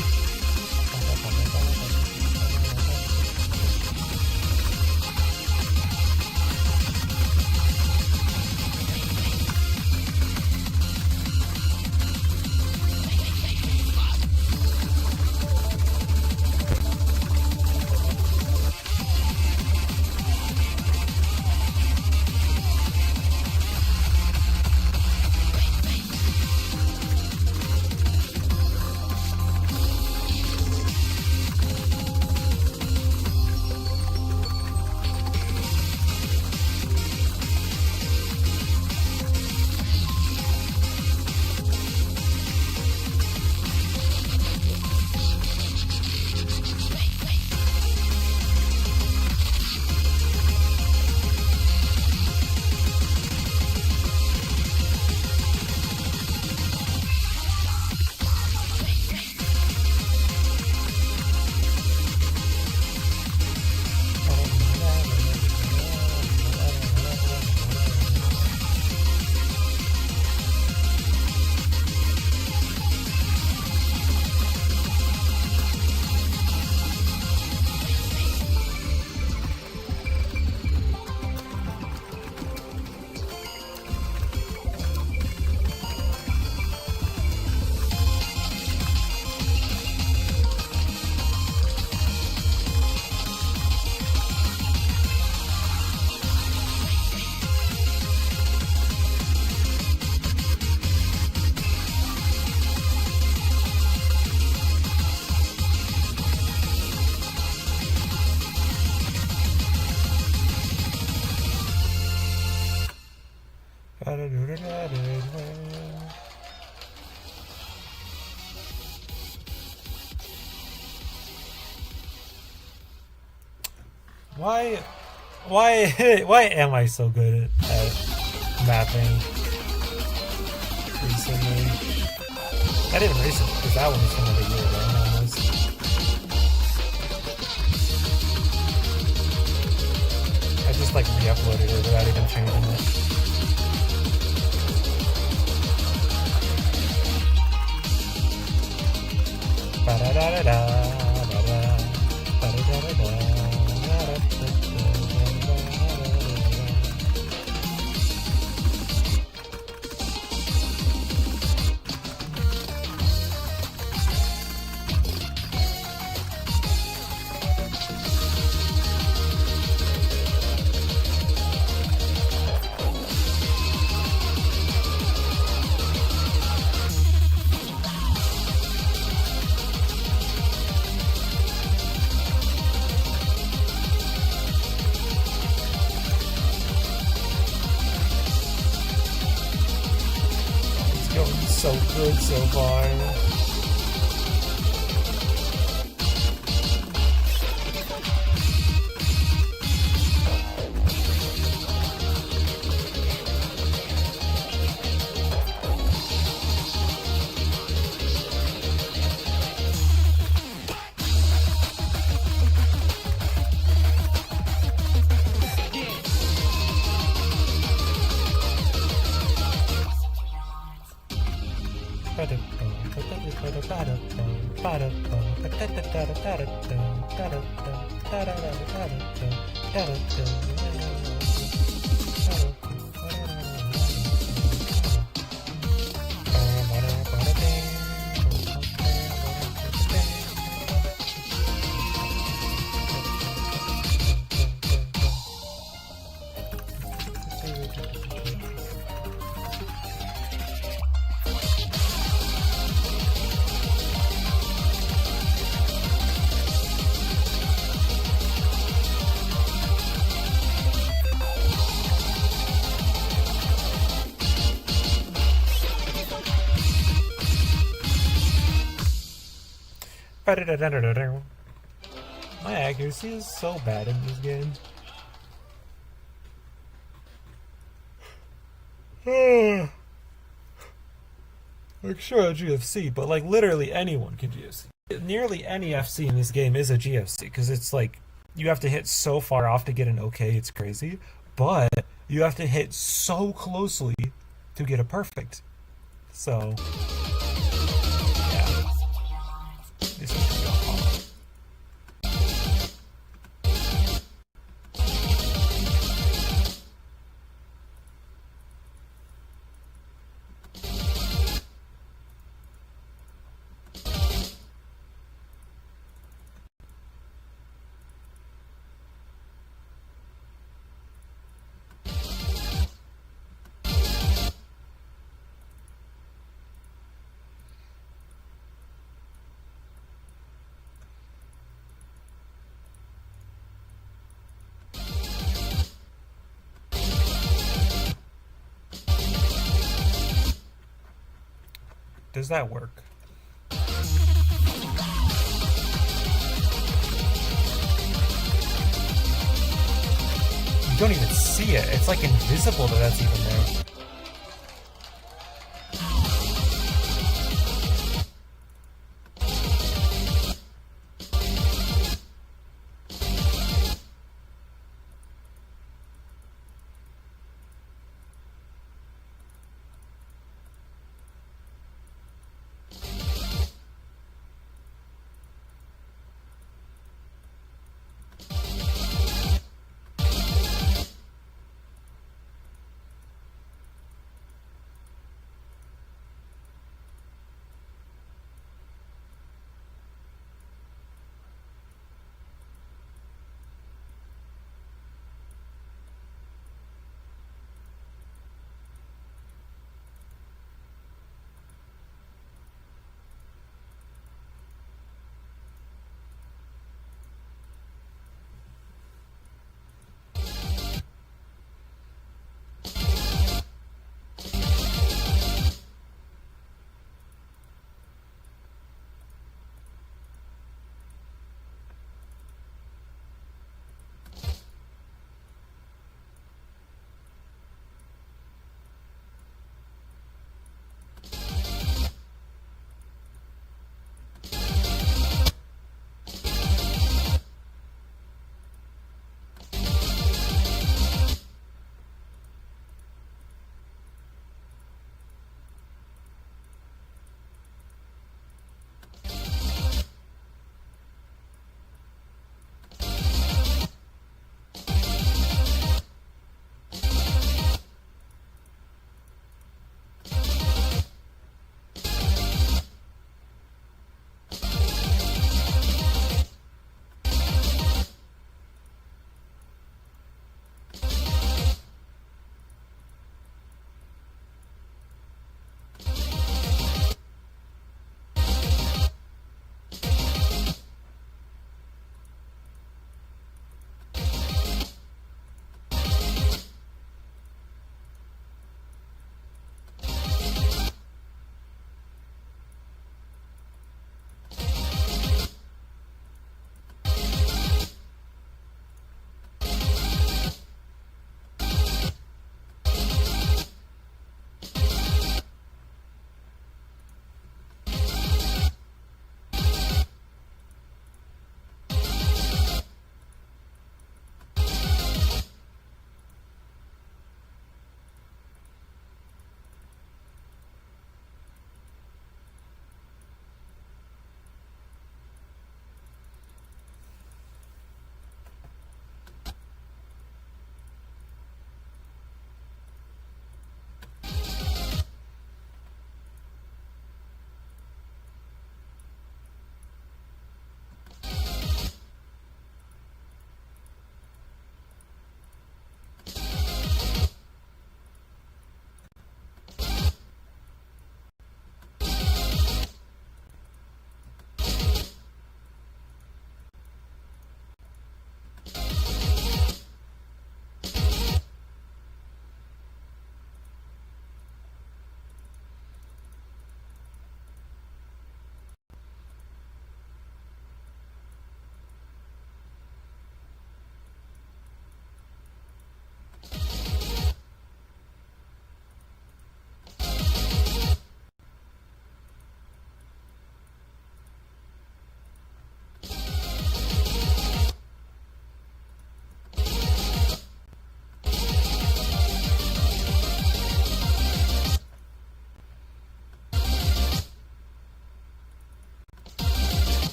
Why, why am I so good at mapping recently? Not even recent, because that one was from like a year ago almost. I just like re-uploaded it without even changing it. Ba-da-da-da-da, ba-da, ba-da-da-da-da, going so good so far. My accuracy is so bad in this game. Like, sure, a GFC, but like literally anyone can GFC. Nearly any FC in this game is a GFC because it's like you have to hit so far off to get an okay, it's crazy, but you have to hit so closely to get a perfect. So, yeah. This is gonna go hard. Does that work? You don't even see it. It's like invisible that that's even there.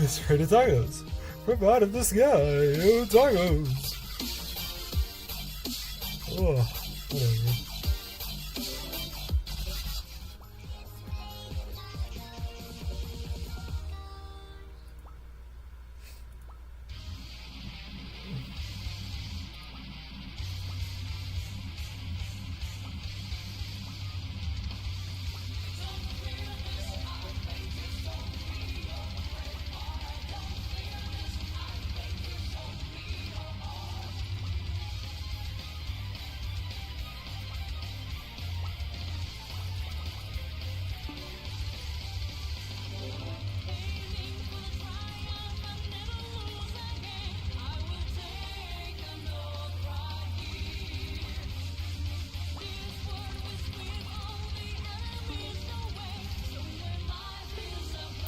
Straight to tacos. From out of the sky, oh, tacos. Oh, whatever.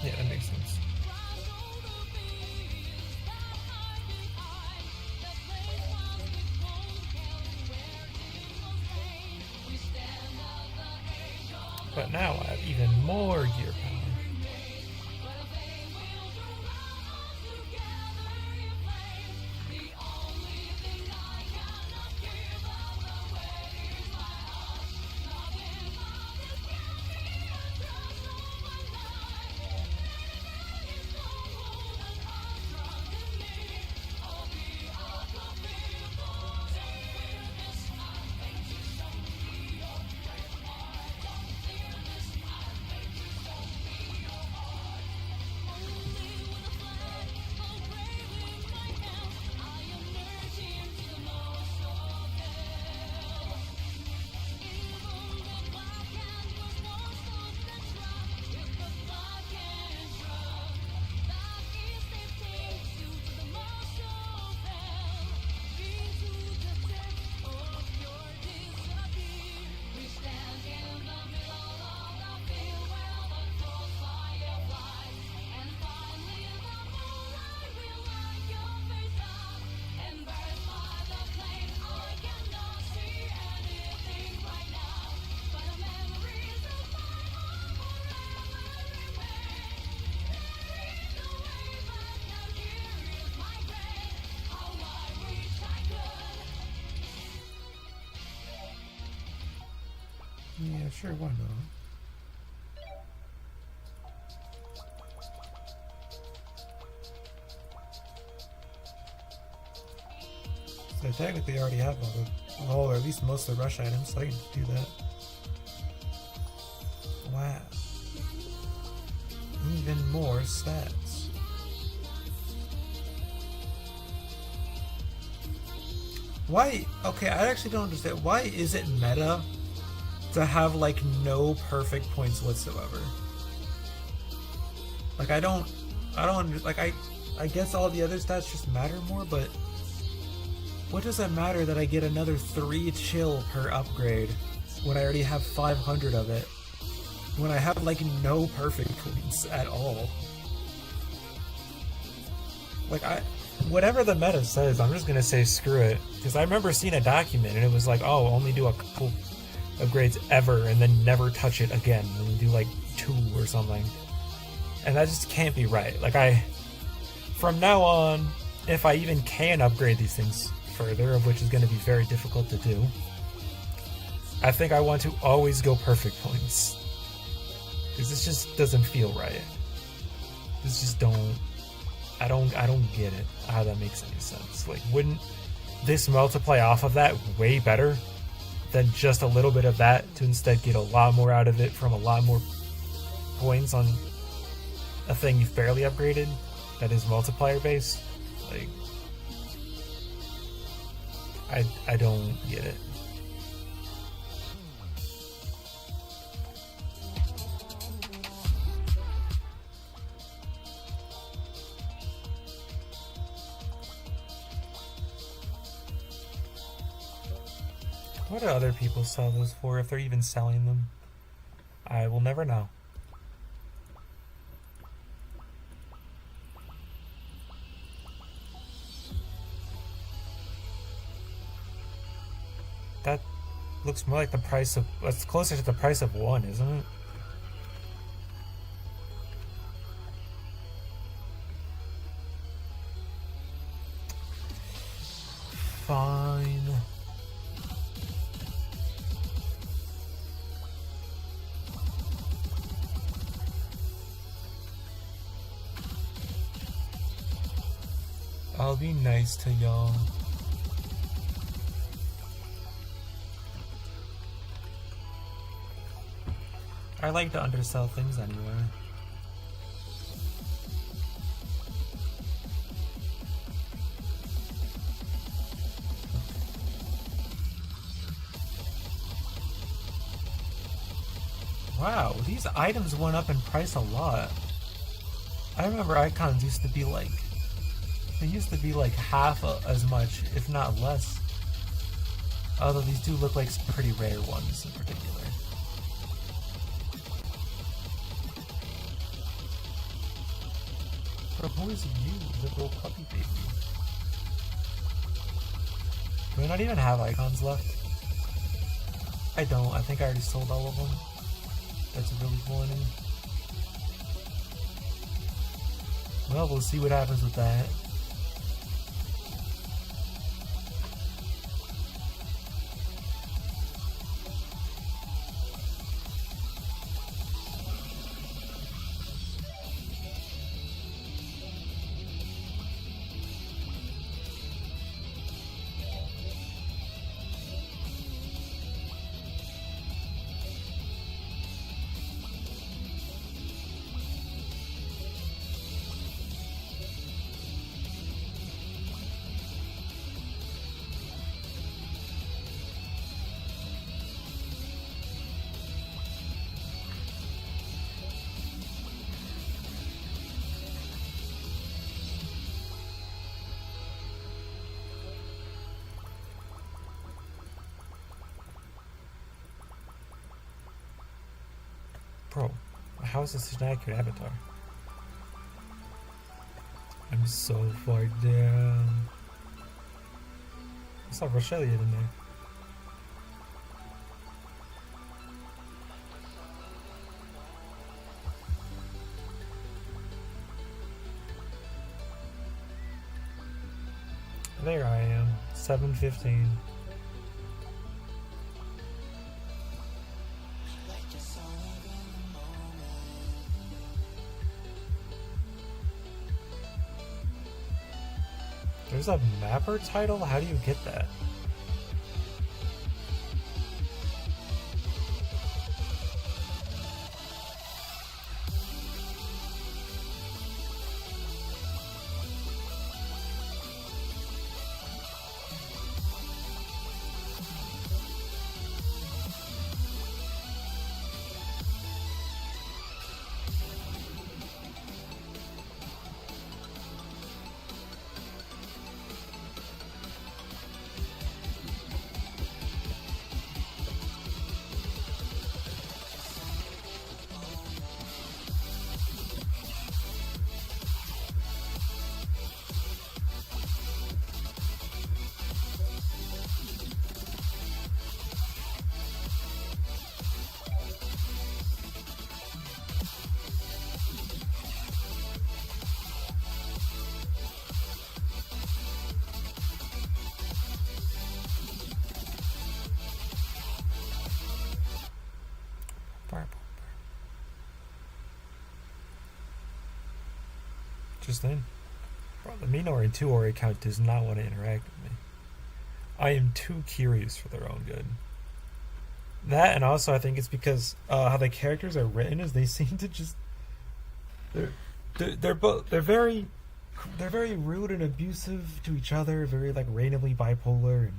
Yeah, that makes sense. But now I have even more gear power. Yeah, sure, why not? So I technically already have all or at least most of the rush items, so I can do that. Wow. Even more stats. Why? Okay, I actually don't understand. Why is it meta to have like no perfect points whatsoever? Like I don't like I guess all the other stats just matter more, but what does it matter that I get another 3 chill per upgrade when I already have 500 of it? When I have like no perfect points at all? Like whatever the meta says, I'm just gonna say screw it. Because I remember seeing a document and it was like, oh, only do a couple upgrades ever and then never touch it again. And you do like 2 or something. And that just can't be right. Like from now on, if I even can upgrade these things further, of which is going to be very difficult to do, I think I want to always go perfect points. Because this just doesn't feel right. This just I don't get it, how that makes any sense. Like, wouldn't this multiply off of that way better than just a little bit of that to instead get a lot more out of it from a lot more points on a thing you've barely upgraded that is multiplier based? Like, I don't get it. What do other people sell those for, if they're even selling them? I will never know. That looks more like the price of... It's closer to the price of 1, isn't it? be nice to y'all. I like to undersell things anyway. Wow, these items went up in price a lot. I remember icons used to be like, they used to be like half as much, if not less. Although these do look like some pretty rare ones in particular. Bro, who is you, the little puppy baby? Do I not even have icons left? I don't. I think I already sold all of them. That's really disappointing. Well, we'll see what happens with that. Bro, how is this an accurate avatar? I'm so far down. I saw Rochelle in there. There I am, 7:15. There's a mapper title? How do you get that? Just then. Bro, the Minori 2 Ori account does not want to interact with me. I am too curious for their own good. That, and also I think it's because how the characters are written is they seem to just they're very rude and abusive to each other, very like randomly bipolar,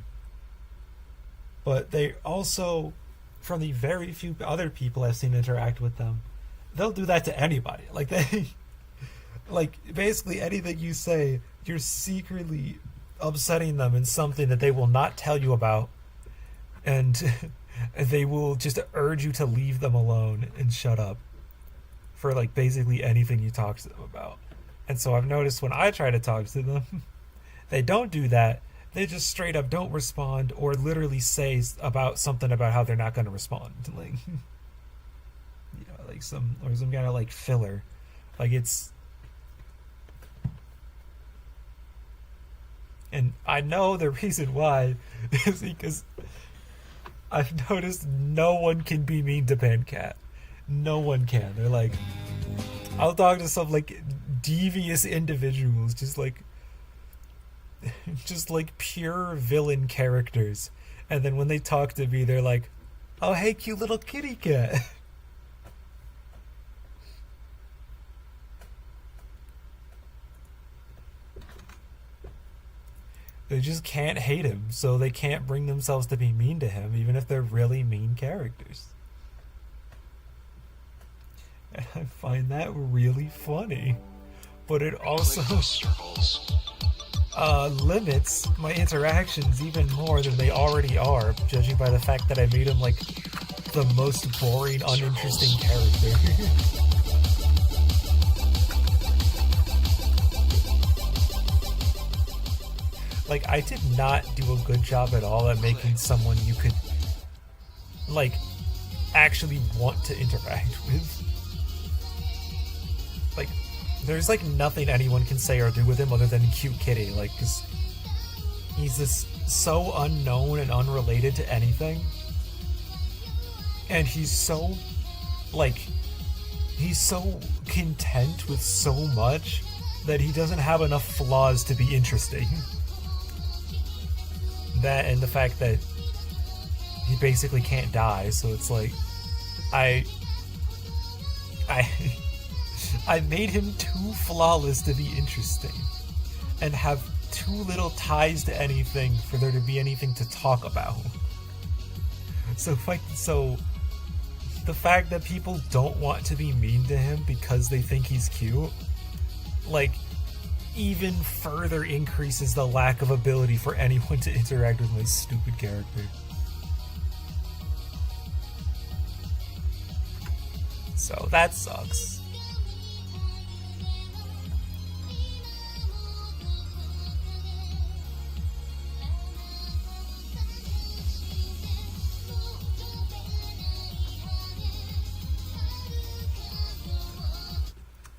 but they also, from the very few other people I've seen interact with them, they'll do that to anybody. Like they like basically anything you say, you're secretly upsetting them in something that they will not tell you about, and they will just urge you to leave them alone and shut up for like basically anything you talk to them about. And so I've noticed when I try to talk to them, they don't do that. They just straight up don't respond, or literally say about something about how they're not going to respond. Like, like some kind of like filler. Like it's. And I know the reason why is because I've noticed no one can be mean to Pancat. No one can. They're like, I'll talk to some like devious individuals, just like Just like pure villain characters. And then when they talk to me, they're like, "Oh, hey, cute little kitty cat." They just can't hate him, so they can't bring themselves to be mean to him, even if they're really mean characters. And I find that really funny. But it also limits my interactions even more than they already are, judging by the fact that I made him like the most boring, uninteresting character. Like, I did not do a good job at all at making someone you could, like, actually want to interact with. Like, there's, like, nothing anyone can say or do with him other than cute kitty. Like, cause he's just so unknown and unrelated to anything. And he's so, like, he's so content with so much that he doesn't have enough flaws to be interesting. That and the fact that he basically can't die, so it's like I I made him too flawless to be interesting and have too little ties to anything for there to be anything to talk about. So the fact that people don't want to be mean to him because they think he's cute, like, even further increases the lack of ability for anyone to interact with my stupid character. So that sucks.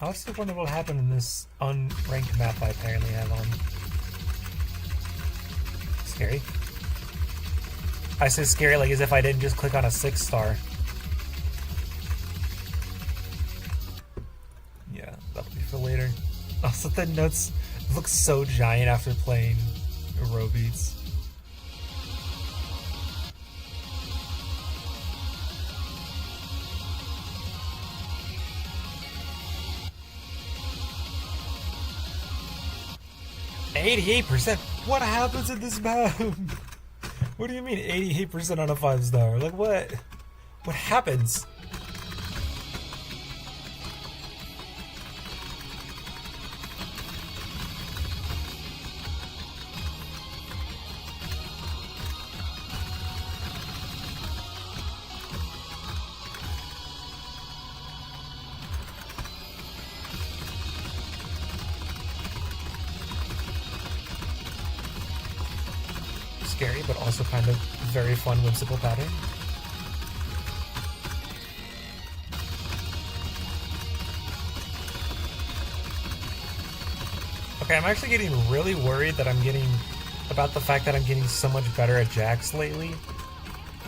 I also wonder what will happen in this unranked map I apparently have on. Scary. I say scary like as if I didn't just click on a 6-star. Yeah, that'll be for later. Also, the notes look so giant after playing robeats. %. What happens in this map? What do you mean 88% on a 5-star? Like what? What happens? Scary, but also kind of very fun, whimsical pattern. Okay, I'm actually getting really worried that about the fact that I'm getting so much better at jacks lately,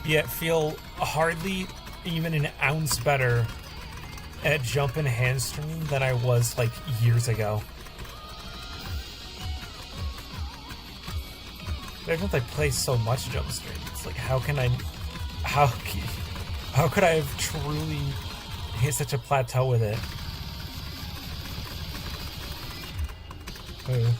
yet feel hardly even an ounce better at jump and handstring than I was like years ago. Even if I play so much jump string, it's like how could I have truly hit such a plateau with it? Oh.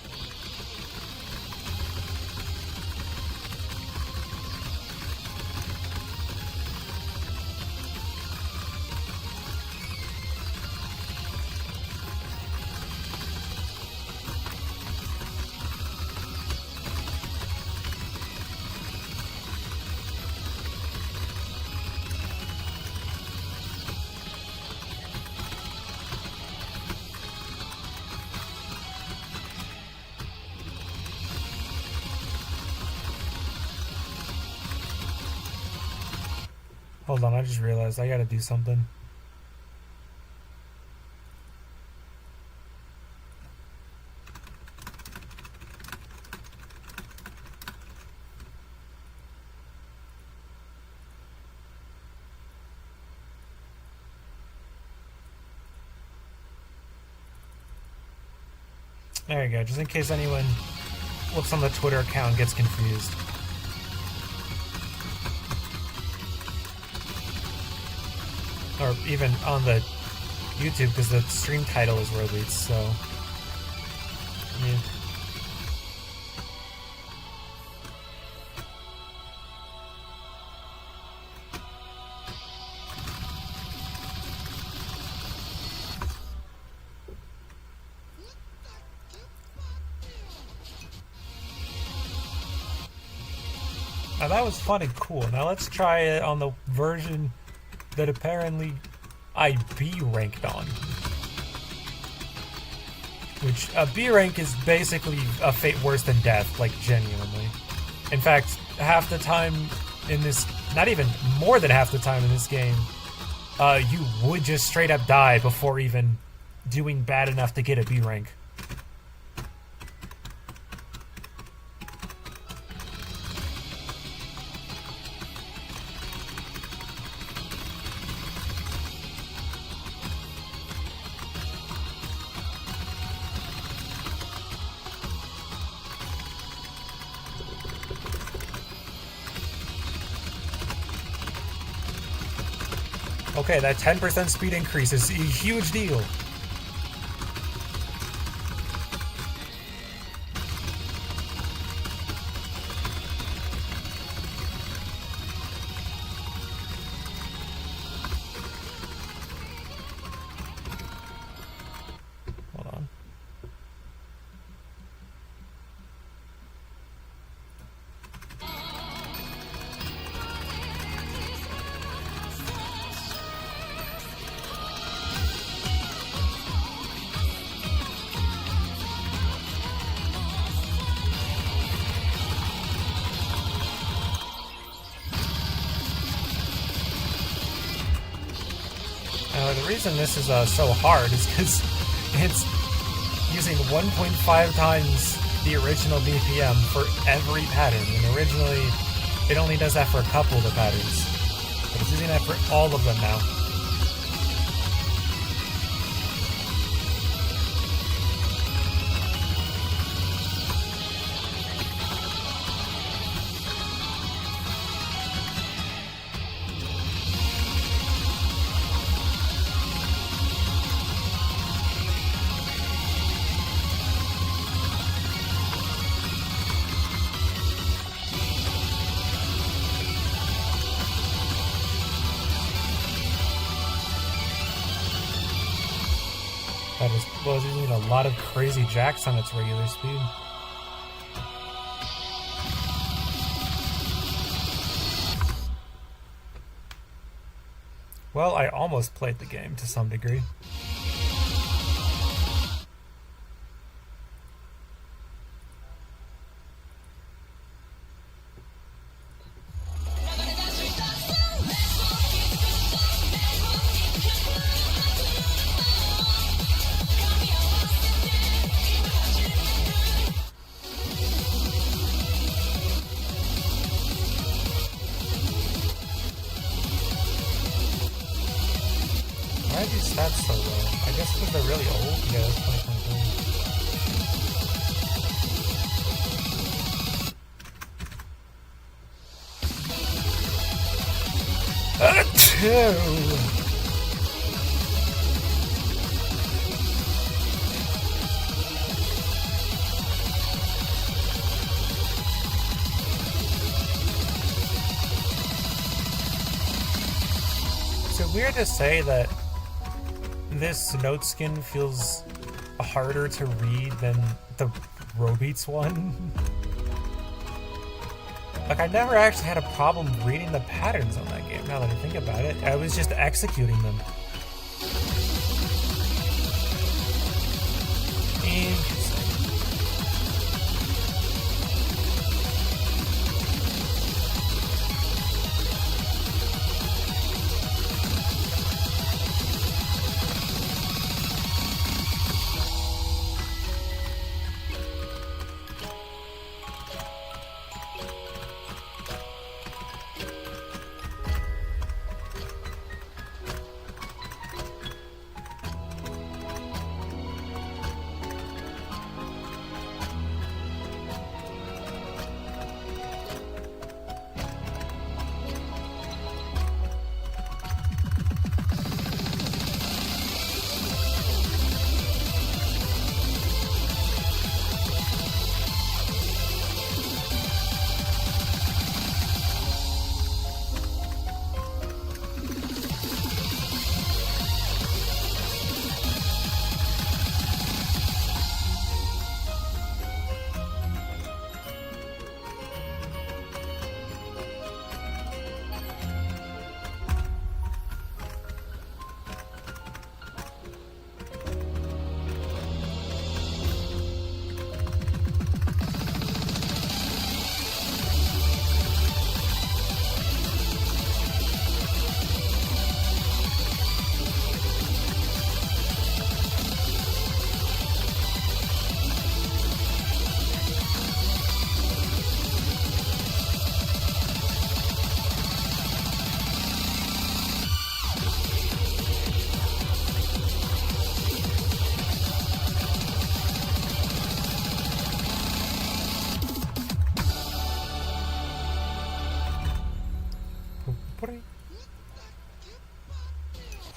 Hold on, I just realized I gotta do something. There we go, just in case anyone looks on the Twitter account and gets confused. Or even on the YouTube, because the stream title is robeating, so yeah. Now that was fun and cool. Now let's try it on the version that apparently I B ranked on. Which, B rank is basically a fate worse than death, like genuinely. In fact, half the time in this, not even more than half the time in this game, you would just straight up die before even doing bad enough to get a B rank. Okay, that 10% speed increase is a huge deal. Hold on. The reason this is so hard is because it's using 1.5 times the original BPM for every pattern, and originally it only does that for a couple of the patterns, but it's using that for all of them now. That was using a lot of crazy jacks on its regular speed. Well, I almost played the game to some degree. Why are these stats so low? I guess because they're really old? Yeah, that's 2023. Is it weird to say that this note skin feels harder to read than the robeating one? Like, I never actually had a problem reading the patterns on that game, now that I think about it. I was just executing them. Interesting.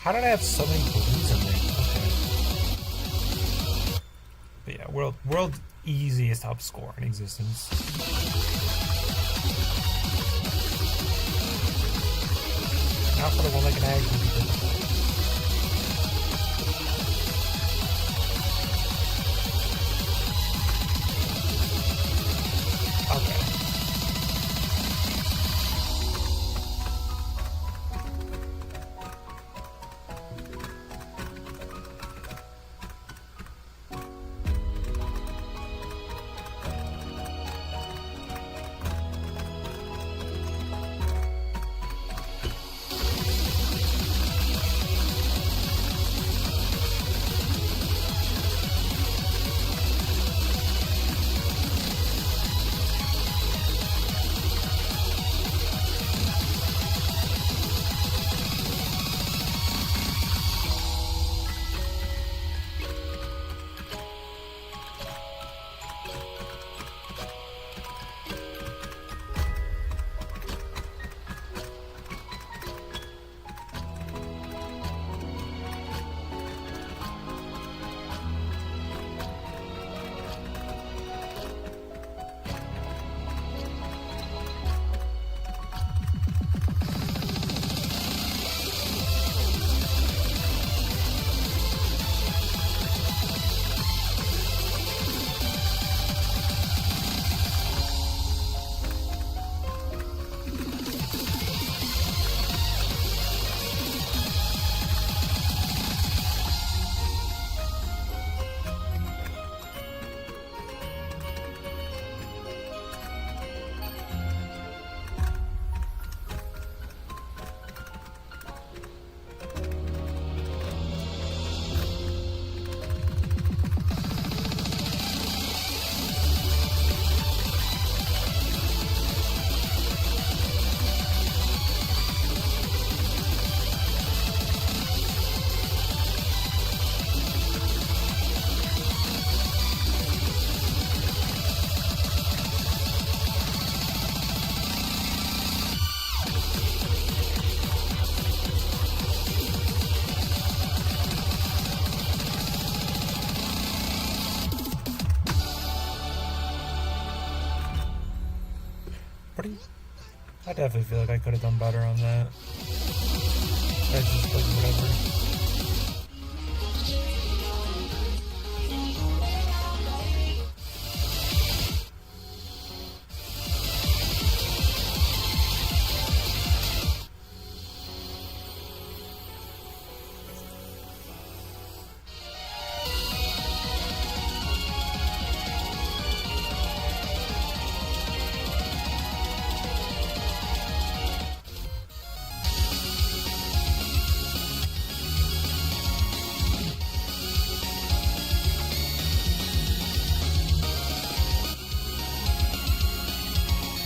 How did I have so many balloons in me? Okay. But yeah, world easiest top score in existence. Not for the one that can actually be difficult. Okay. I definitely feel like I could have done better on that. That's just like whatever.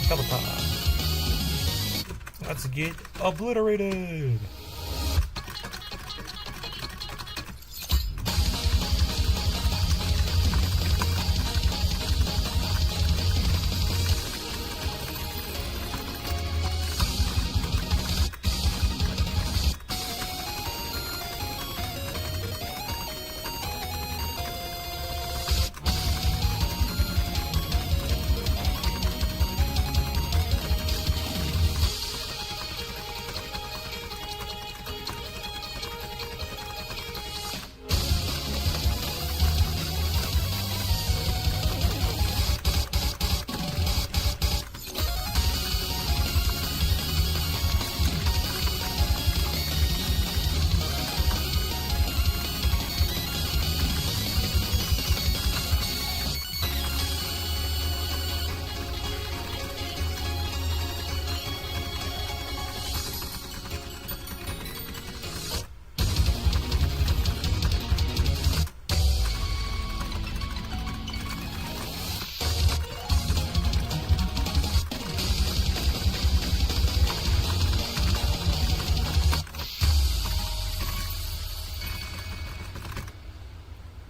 Double time. Let's get obliterated.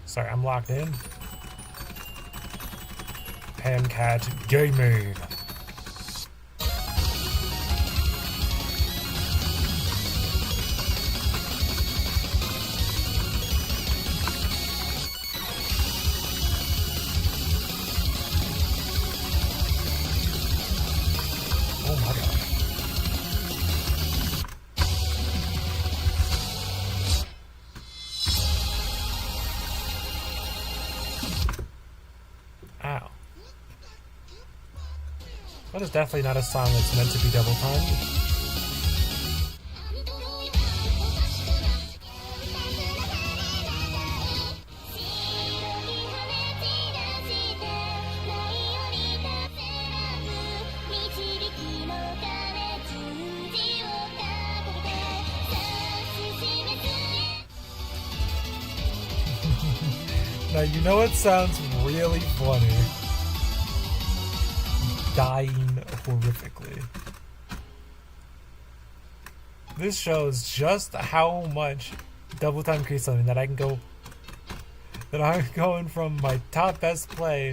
Sorry, I'm locked in. Pancat Gaming. That is definitely not a song that's meant to be double timed. Now, you know what sounds really funny? Dying horrifically. This shows just how much double time creates something that I can go. That I'm going from my top best play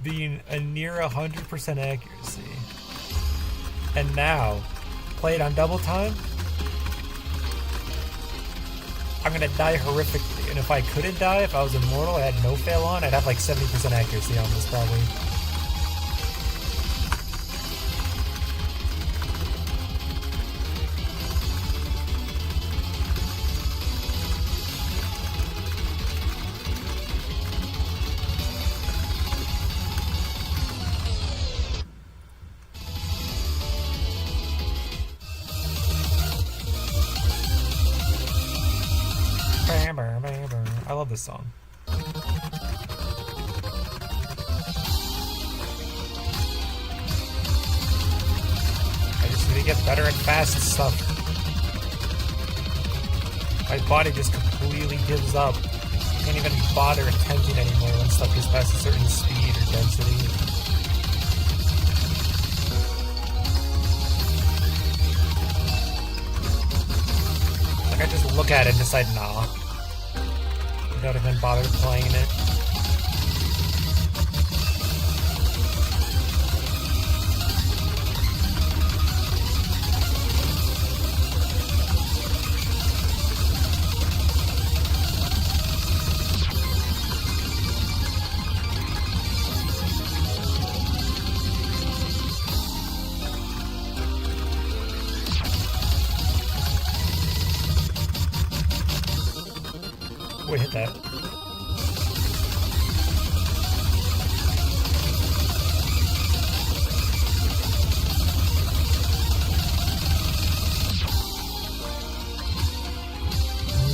being a near 100% accuracy. And now, played on double time, I'm gonna die horrifically. And if I couldn't die, if I was immortal, I had no fail on, I'd have like 70% accuracy on this probably. I love this song. I just need to get better and fast and stuff. My body just completely gives up. I can't even bother attempting anymore when stuff gets past a certain speed or density. Like I just look at it and decide, nah. Don't even bother playing it. Wait, hit that.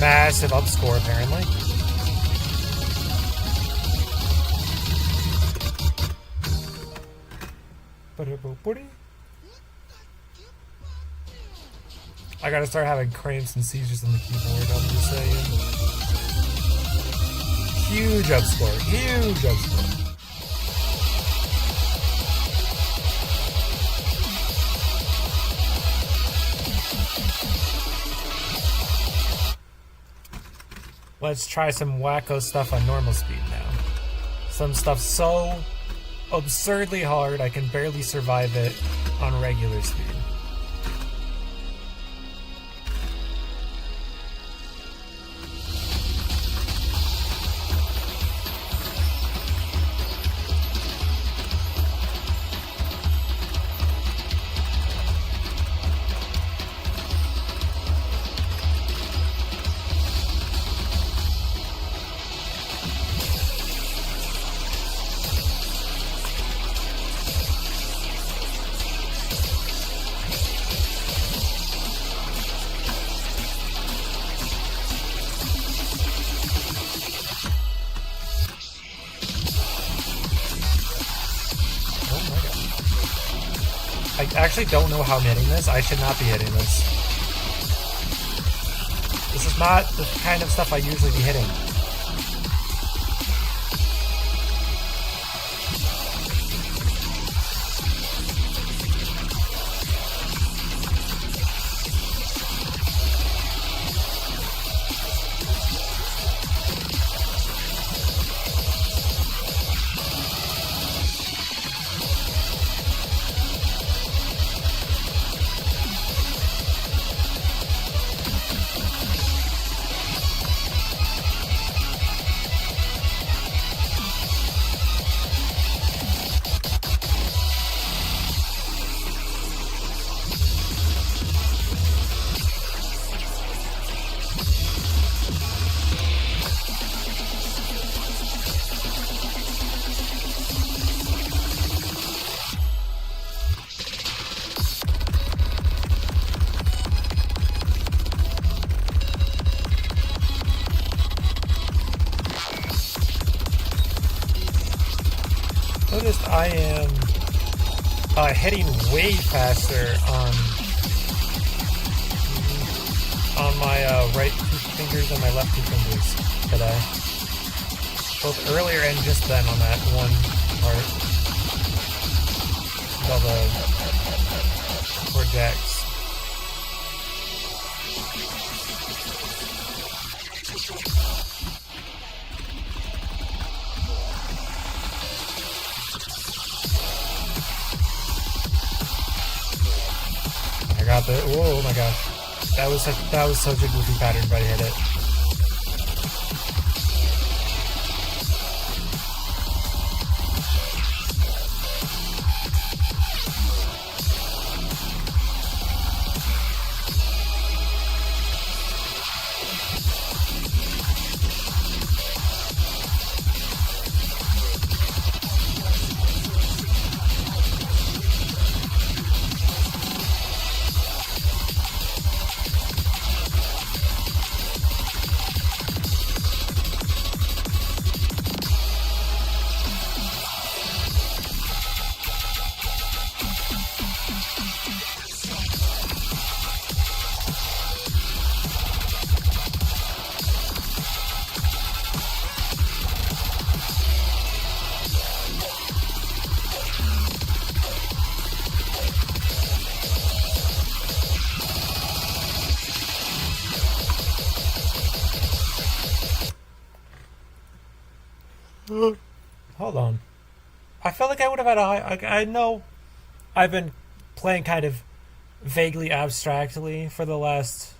Massive upscore, apparently. I gotta start having cramps and seizures on the keyboard, I'm just saying. Huge upscore, huge upscore. Let's try some wacko stuff on normal speed now. Some stuff so absurdly hard I can barely survive it on regular speed. I actually don't know how I'm hitting this. I should not be hitting this. This is not the kind of stuff I usually be hitting. noticed I am hitting way faster on my right two fingers than my left two fingers today. Both earlier and just then on that one part. With all the chord jacks. I got the. Oh my gosh. That was such a goofy pattern, but I hit it. Hold on. I felt like I would have had a high. I know I've been playing kind of vaguely abstractly for the last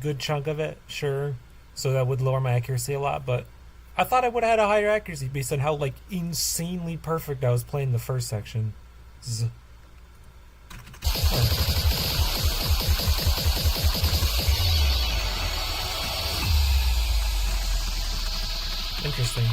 good chunk of it, sure. So that would lower my accuracy a lot, but I thought I would have had a higher accuracy based on how, like, insanely perfect I was playing the first section. Interesting.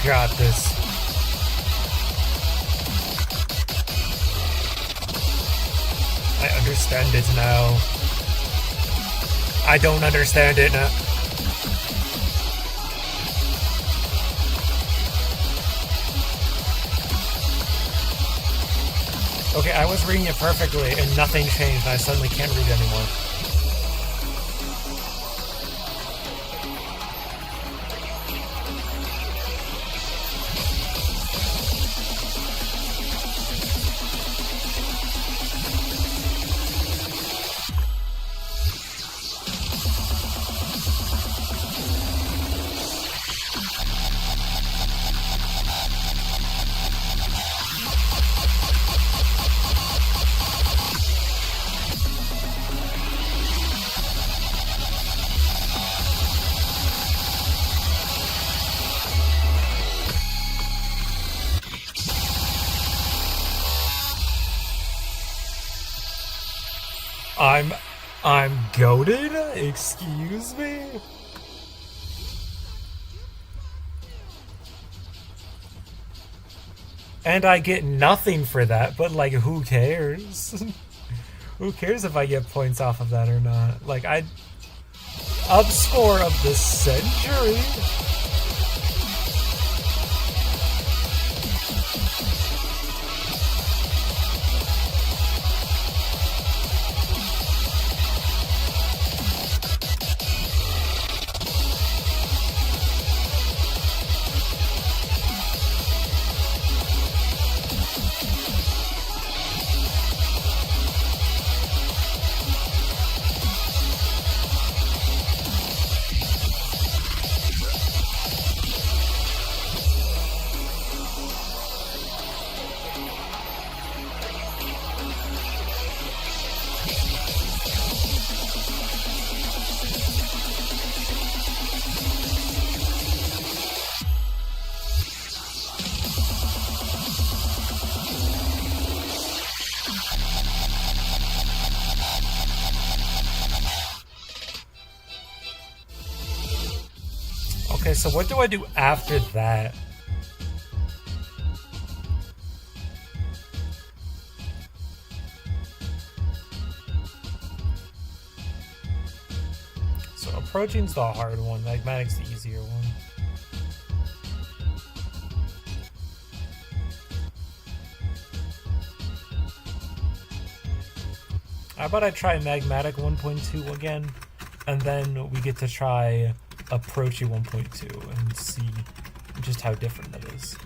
Got this. I understand it now. I don't understand it now. Okay, I was reading it perfectly and nothing changed and I suddenly can't read it anymore. I'm goated? Excuse me? And I get nothing for that, but like, who cares? Who cares if I get points off of that or not? Like, up score of the century? Okay, so what do I do after that? So approaching's the hard one, magmatic's the easier one. How about I try magmatic 1.2 again, and then we get to try approachy 1.2 and see just how different that is.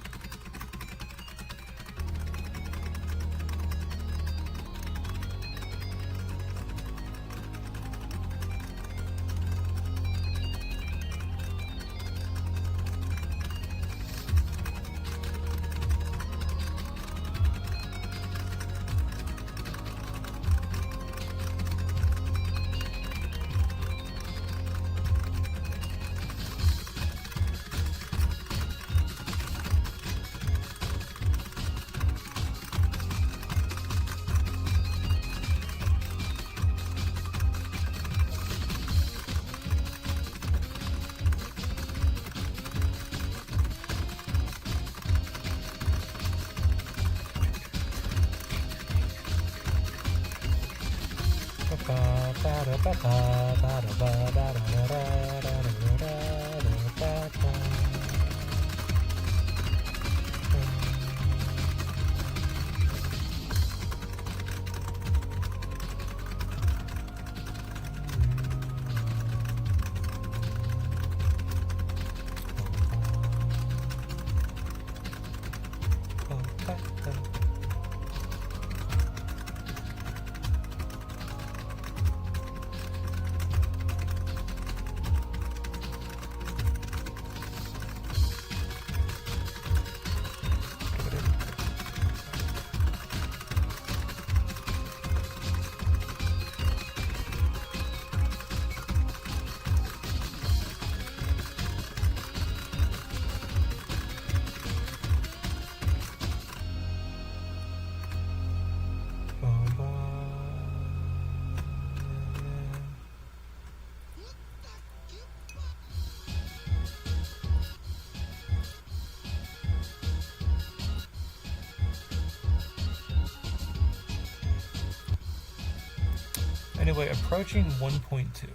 Anyway, approaching 1.2.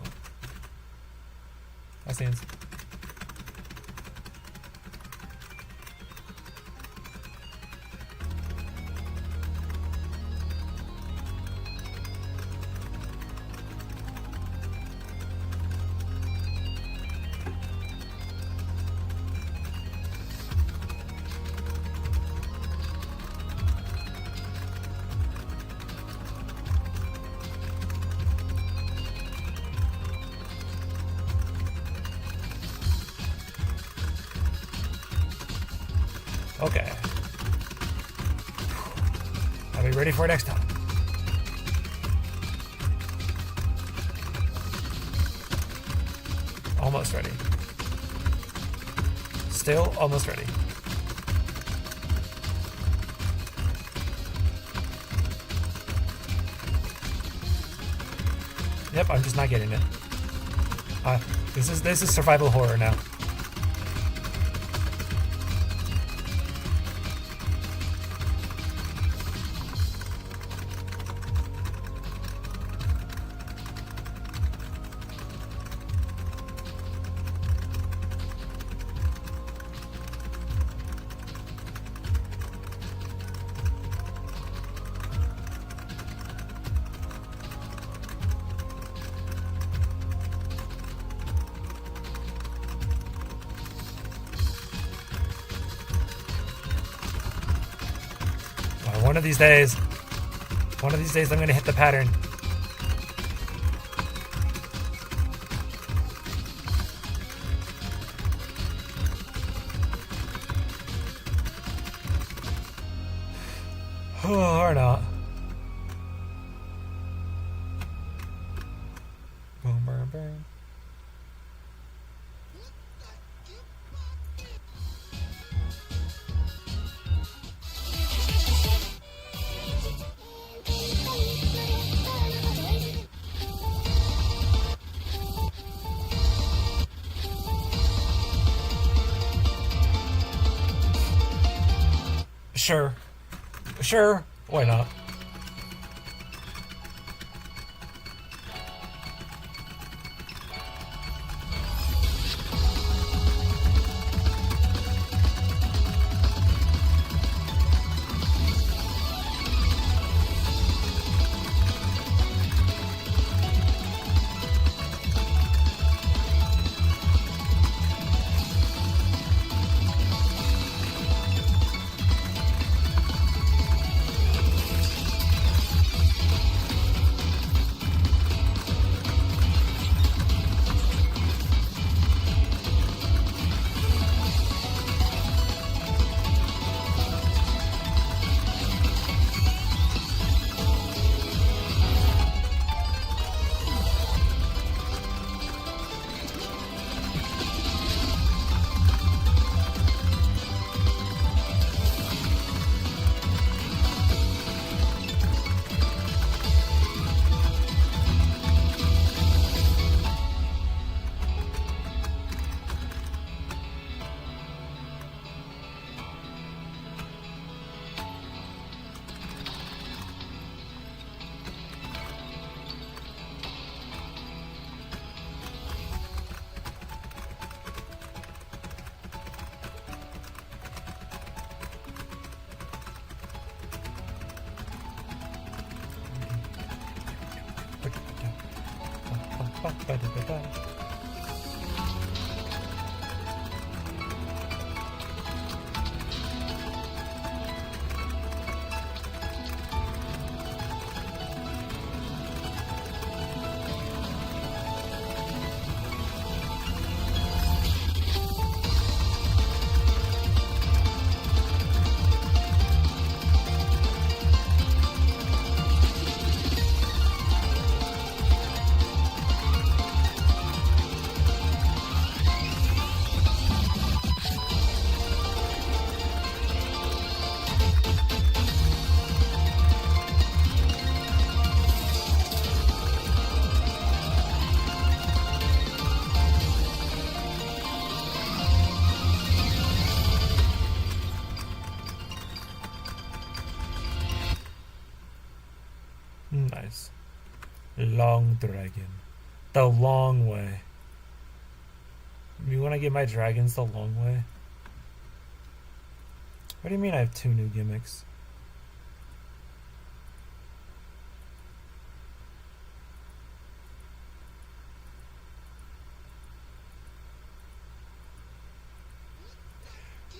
That seems. Okay. I'll be ready for it next time. Almost ready. Still almost ready. Yep, I'm just not getting it. This is survival horror now. One of these days I'm gonna hit the pattern. Or not. Boom, boom, boom. Sure. Sure. Why not? Nice. Long dragon. The long way. You want to get my dragons the long way? What do you mean I have 2 new gimmicks?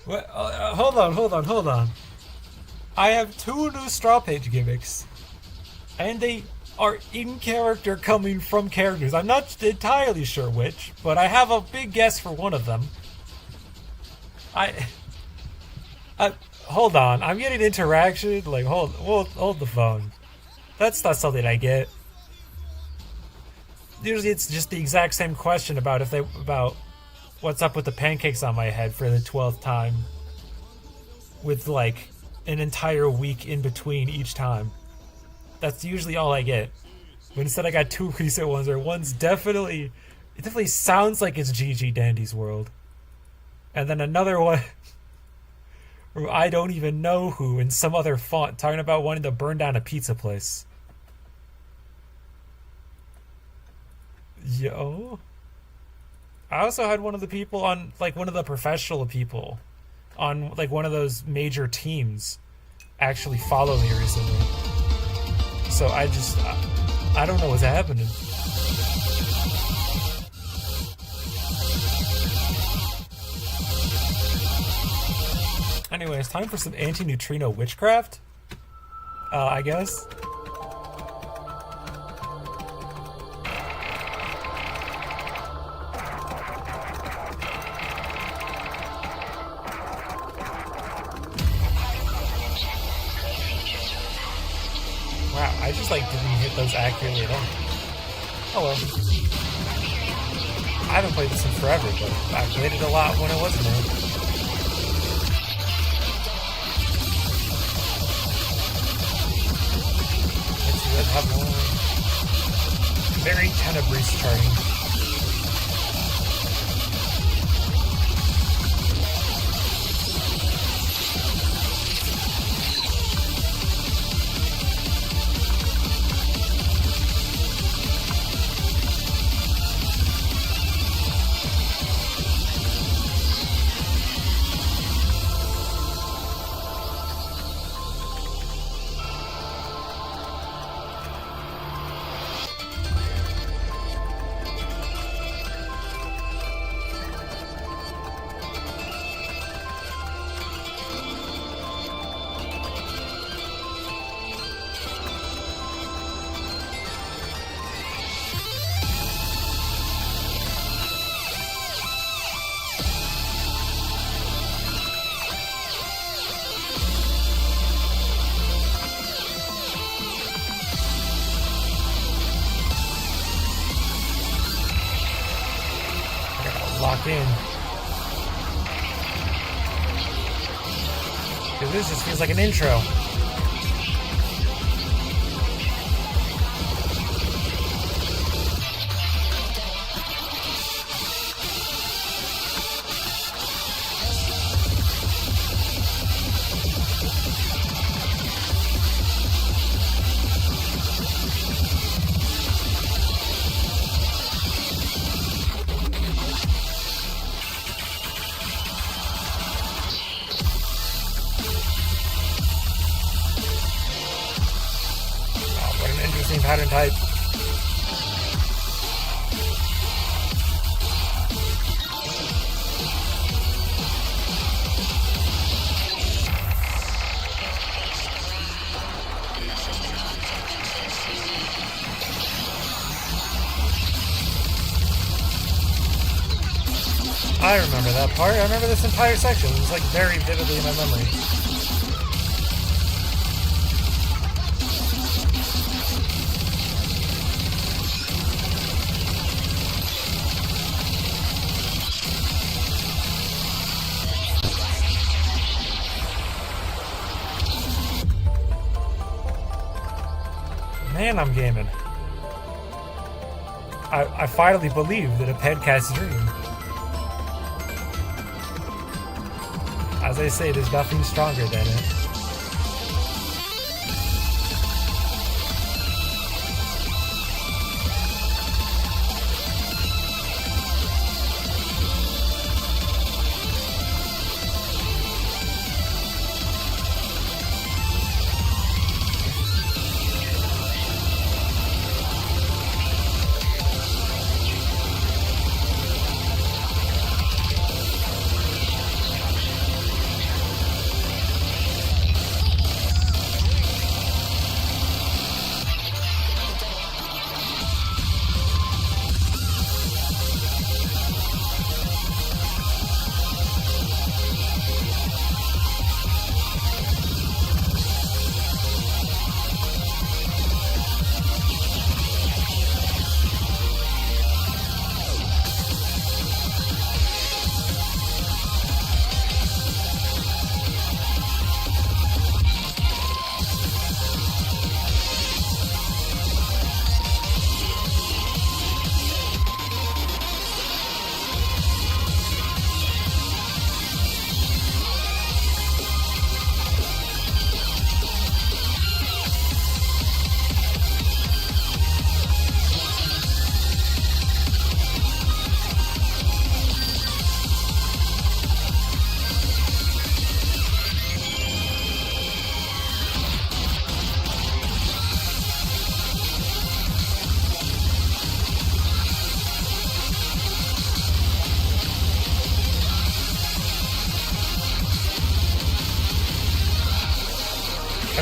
What? Hold on. I have 2 new straw page gimmicks. And they are in character coming from characters. I'm not entirely sure which, but I have a big guess for one of them. Hold on. I'm getting interaction. Like, hold the phone. That's not something I get. Usually, it's just the exact same question about what's up with the pancakes on my head for the 12th time, with like an entire week in between each time. That's usually all I get. But instead I got 2 recent ones where one's definitely sounds like it's GG Dandy's World. And then another one where I don't even know who in some other font talking about wanting to burn down a pizza place. Yo. I also had one of the people on, like, one of the professional people on, like, one of those major teams actually follow me recently. So I don't know what's happening. Anyway, it's time for some anti-neutrino witchcraft. I guess. Wow, I just like didn't hit those accurately at all. Oh well. I haven't played this in forever, but I played it a lot when it wasn't in. Let's see, let's have one. Very Tenebrous charting. back in. Because this just feels like an intro. Pattern type. I remember that part. I remember this entire section. It was like very vividly in my memory. Man, I'm gaming. I finally believe that a Pedcast dream. As I say, there's nothing stronger than it.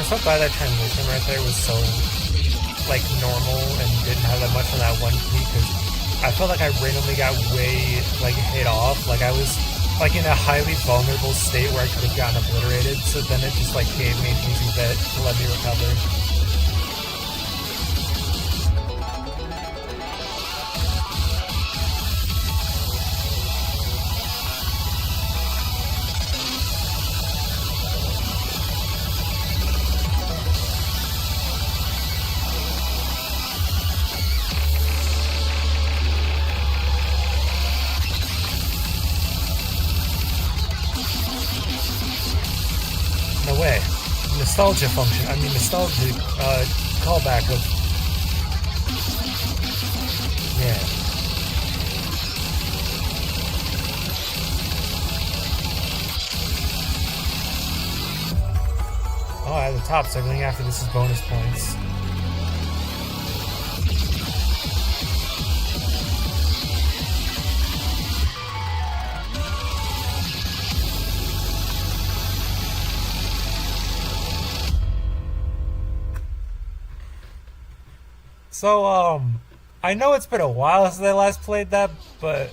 I'm so glad that transition right there was so, like, normal and didn't have that much on that one key, because I felt like I randomly got way, like, hit off. Like, I was, like, in a highly vulnerable state where I could have gotten obliterated, so then it just, like, gave me an easy bit to let me recover. No way. Nostalgia function. I mean, nostalgic callback of. Yeah. Oh, at the top, so everything after this is bonus points. So, I know it's been a while since I last played that, but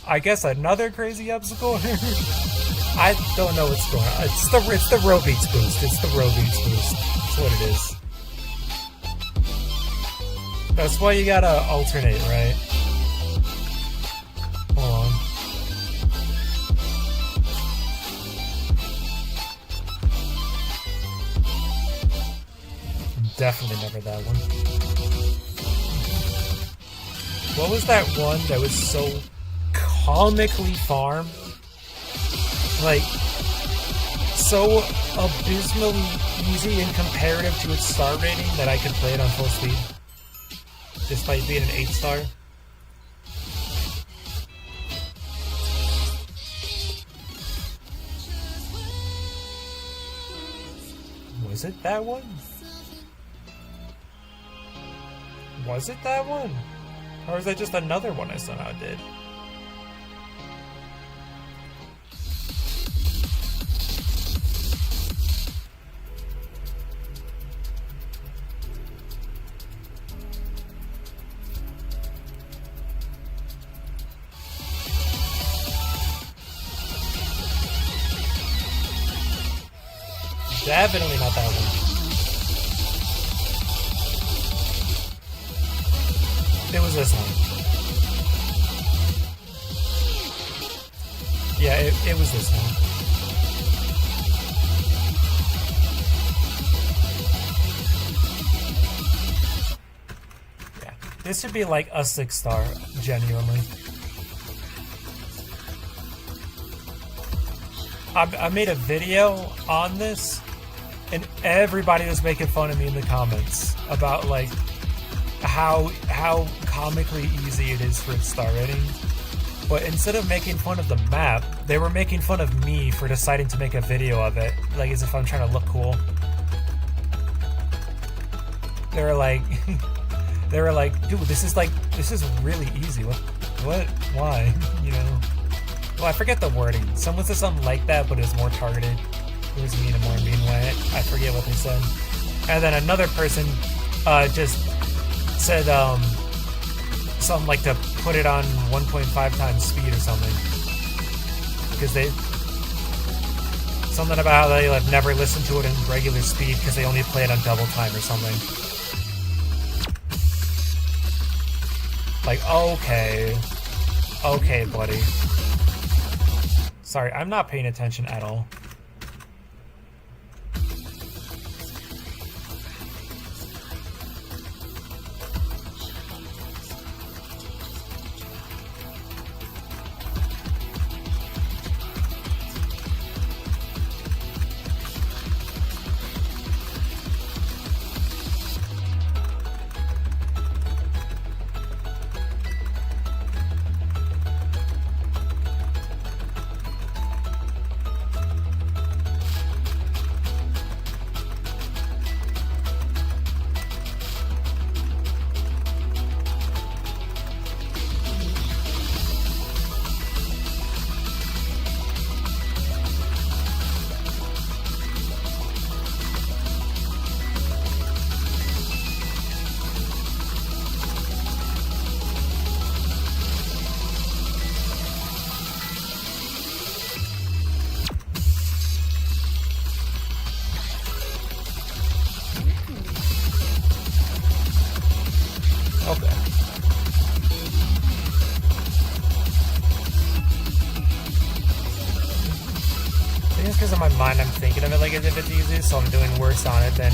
I guess another crazy obstacle? I don't know what's going on. It's the robeating boost. It's the robeating boost. That's what it is. That's why you gotta alternate, right? Hold on. definitely never that one. What was that one that was so comically farm? Like, so abysmally easy and comparative to its star rating that I could play it on full speed, despite being an 8-star. Was it that one? Was it that one? Or was that just another one I somehow did? Definitely not that one. It was this one. Yeah, it was this one. Yeah, this should be like a 6-star, genuinely. I made a video on this, and everybody was making fun of me in the comments about like how comically easy it is for its star rating. But instead of making fun of the map, they were making fun of me for deciding to make a video of it, like as if I'm trying to look cool. They were like, dude, this is really easy. What? Why? You know? Well, I forget the wording. Someone said something like that, but it was more targeted. It was in a more mean way. I forget what they said. And then another person just said something like to put it on 1.5 times speed or something. Because something about how they have never listened to it in regular speed because they only play it on double time or something. Like, okay, buddy. Sorry, I'm not paying attention at all. Okay. I think it's because in my mind I'm thinking of it like as if it's easy, so I'm doing worse on it than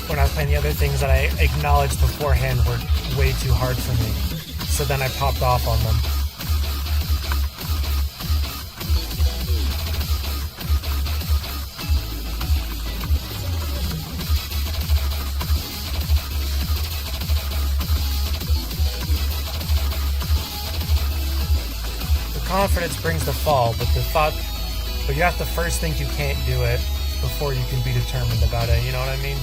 when I was playing the other things that I acknowledged beforehand were way too hard for me. So then I popped off on them. Confidence brings the fall, but you have to first think you can't do it before you can be determined about it, you know what I mean?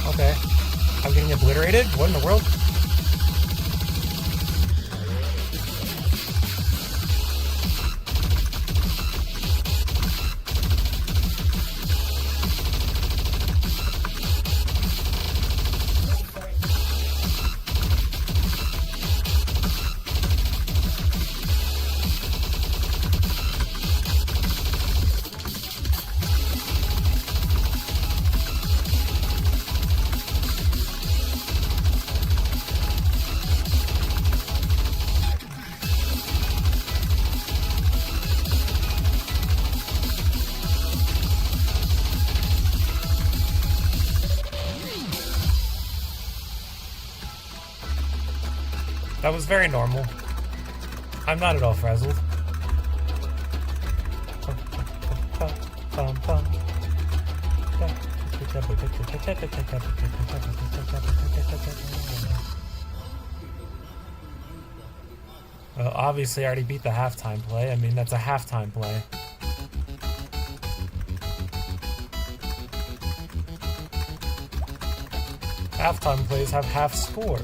Okay. I'm getting obliterated? What in the world? That was very normal. I'm not at all frazzled. Well, obviously I already beat the halftime play. I mean, that's a halftime play. Halftime plays have half score.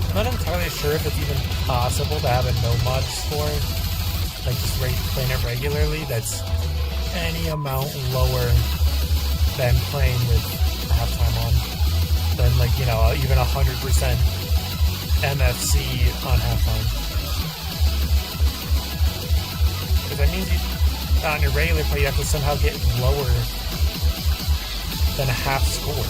I'm not entirely sure if it's even possible to have a no-mod score, like just playing it regularly, that's any amount lower than playing with halftime on, than like, you know, even 100% MFC on halftime. Because that means on your regular play you have to somehow get lower than a half score.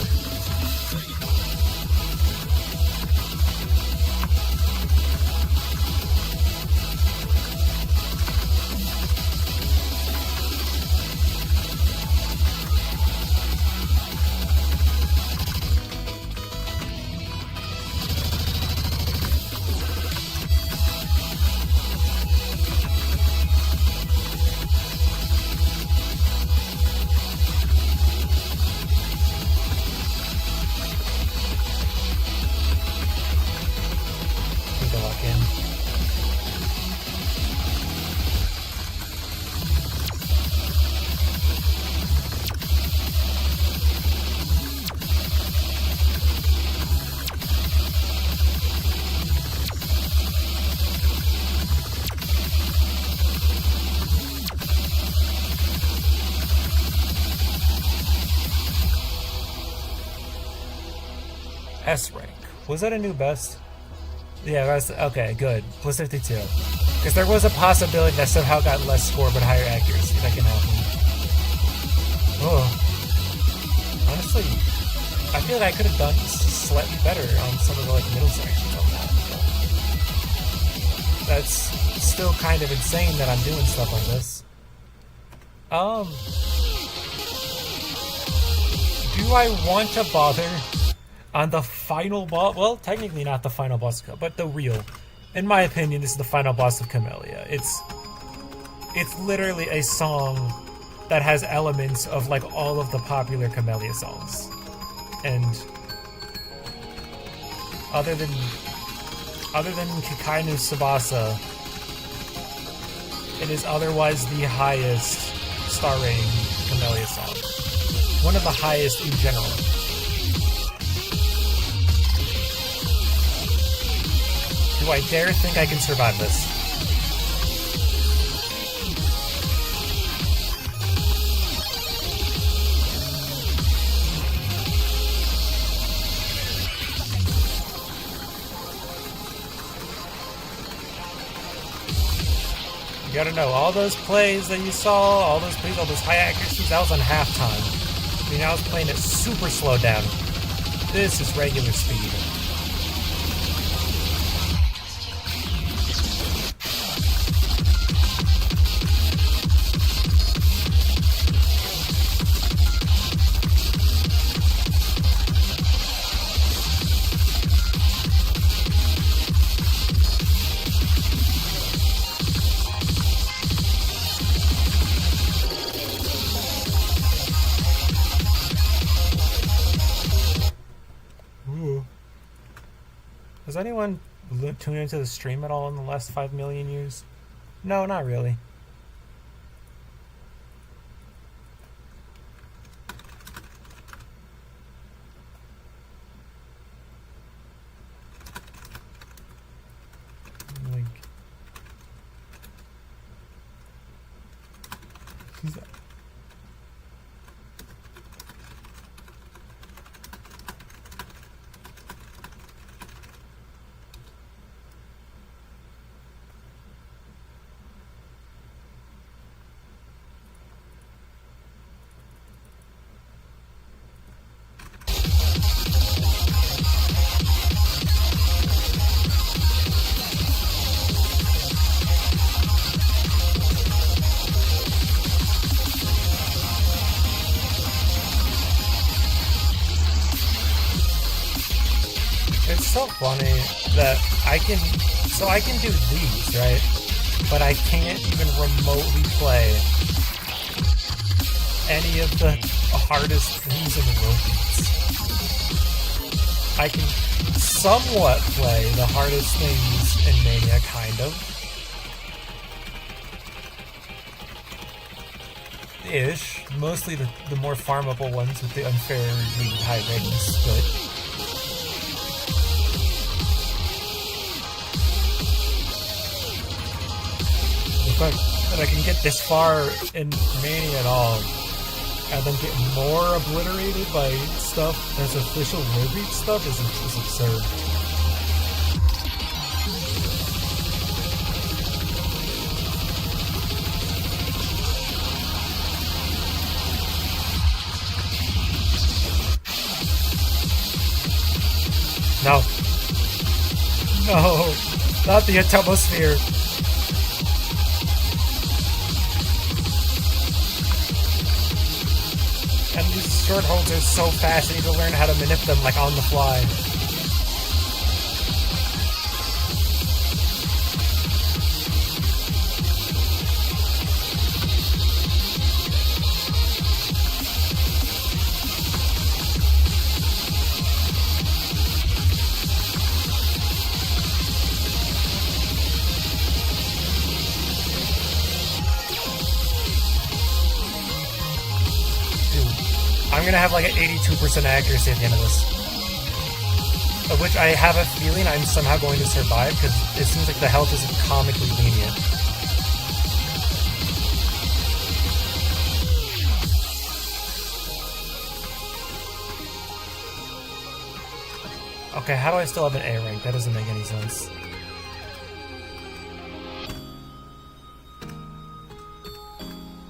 S rank. Was that a new best? Yeah, that's okay, good. Plus 52. Because there was a possibility that somehow got less score but higher accuracy. That can happen. Oh. Honestly, I feel like I could have done slightly better on some of the like middle sections on that. But that's still kind of insane that I'm doing stuff like this. Do I want to bother on the final boss? Well, technically not the final boss, but the real. In my opinion, this is the final boss of Camellia. It's literally a song that has elements of like all of the popular Camellia songs. And other than Kikainu Tsubasa, it is otherwise the highest star rating Camellia song. One of the highest in general. Do I dare think I can survive this? You gotta know, all those plays that you saw, all those plays, all those high accuracies, that was on halftime. I mean, I was playing it super slowed down. This is regular speed. Has anyone tuned into the stream at all in the last 5 million years? No, not really. Like, who's that? so funny that I can do these, right? But I can't even remotely play any of the hardest things in the rope beats. I can somewhat play the hardest things in Mania, kind of. Ish. Mostly the more farmable ones with the unfairly high ratings, but the fact that I can get this far in Mania at all and then get more obliterated by stuff that's official robeat stuff is absurd. No. No. Not the atomosphere. And these short holds are so fast, I need to learn how to manip them like on the fly. I'm gonna have like an 82% accuracy at the end of this. Of which I have a feeling I'm somehow going to survive, because it seems like the health is comically lenient. Okay, how do I still have an A rank? That doesn't make any sense.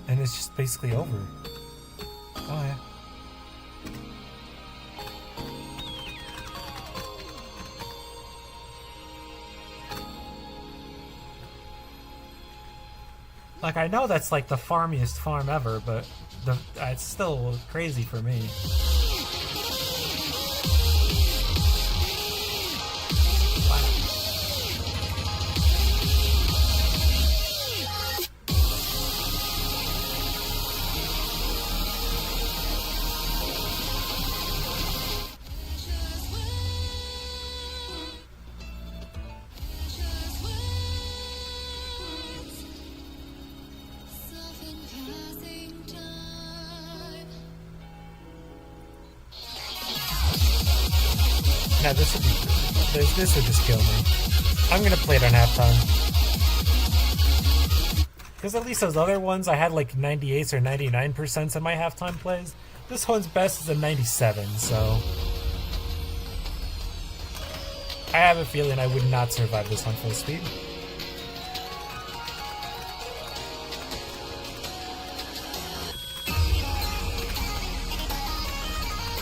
And it's just basically over. Oh yeah. Like, I know that's like the farmiest farm ever, but it's still crazy for me. Now this would just kill me. I'm gonna play it on halftime. Because at least those other ones, I had like 98s or 99% in my halftime plays. This one's best is a 97, so I have a feeling I would not survive this on full speed.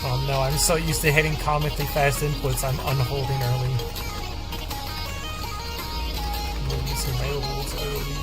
Oh no, I'm so used to hitting comically fast inputs, I'm unholding early. I'm using my ults early.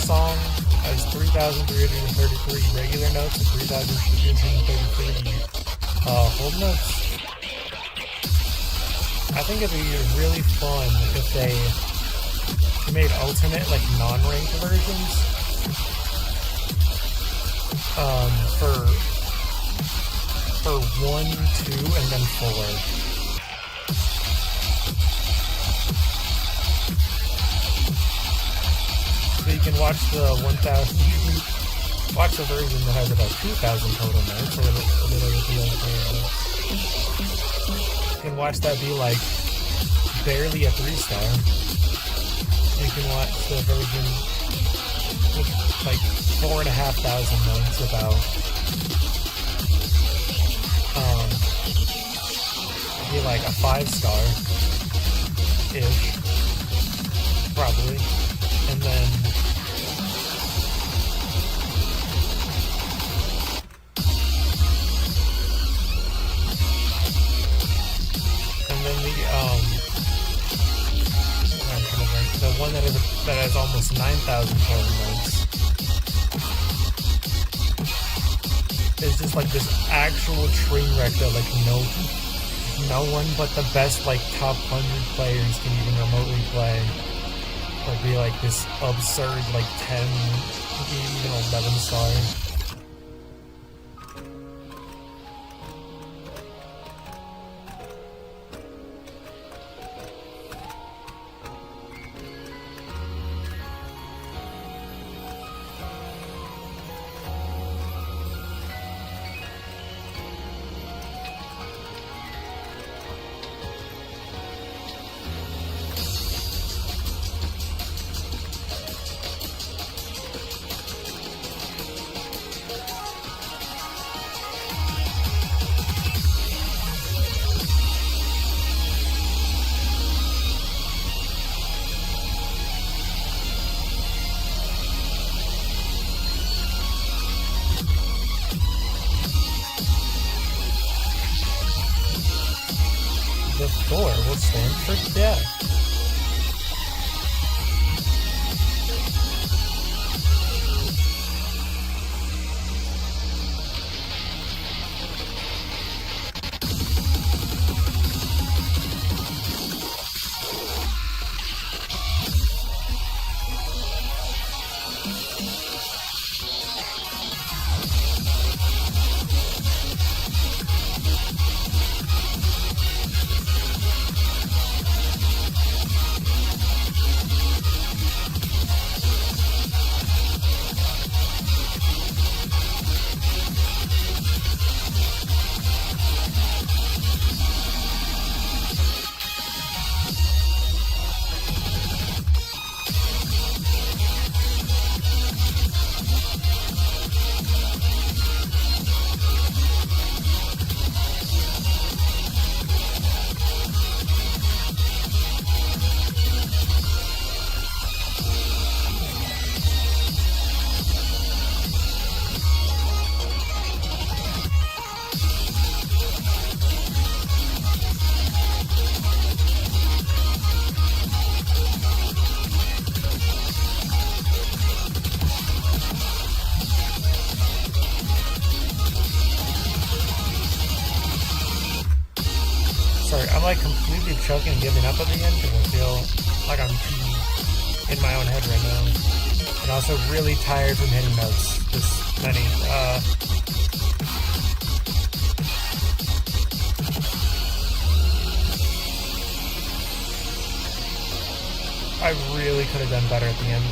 song has 3,333 regular notes and 3,333 hold notes. I think it'd be really fun if they made alternate, like non-ranked versions for 1, 2, and then 4. So you can watch the 1,000. Watch the version that has about 2,000 total notes, or a bit over 2,000 notes. You can watch that be like barely a 3-star. You can watch the version with like 4,500 notes about be like a 5-star ish, probably, and then the one that has almost 9,000 total notes is just like this actual train wreck that like no one but the best like top 100 players can even remotely play. It'll be like this absurd like 10, maybe even 11-star. The 4 will stand for death. I'm like completely choking and giving up at the end because I feel like I'm too in my own head right now. And also really tired from hitting notes this many. I really could have done better at the end.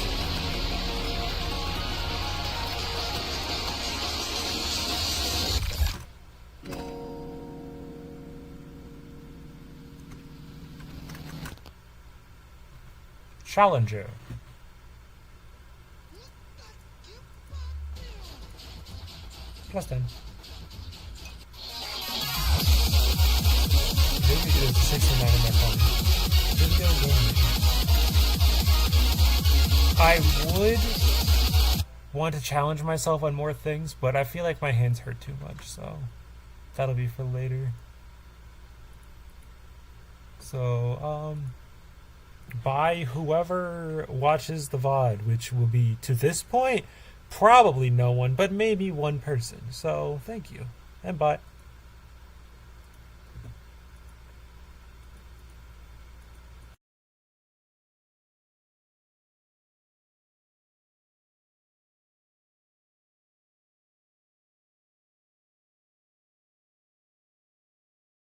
Challenger. Plus 10. Maybe it's 69 in my phone. I would want to challenge myself on more things, but I feel like my hands hurt too much, so that'll be for later. So, by whoever watches the VOD, which will be, to this point, probably no one, but maybe one person. So thank you, and bye.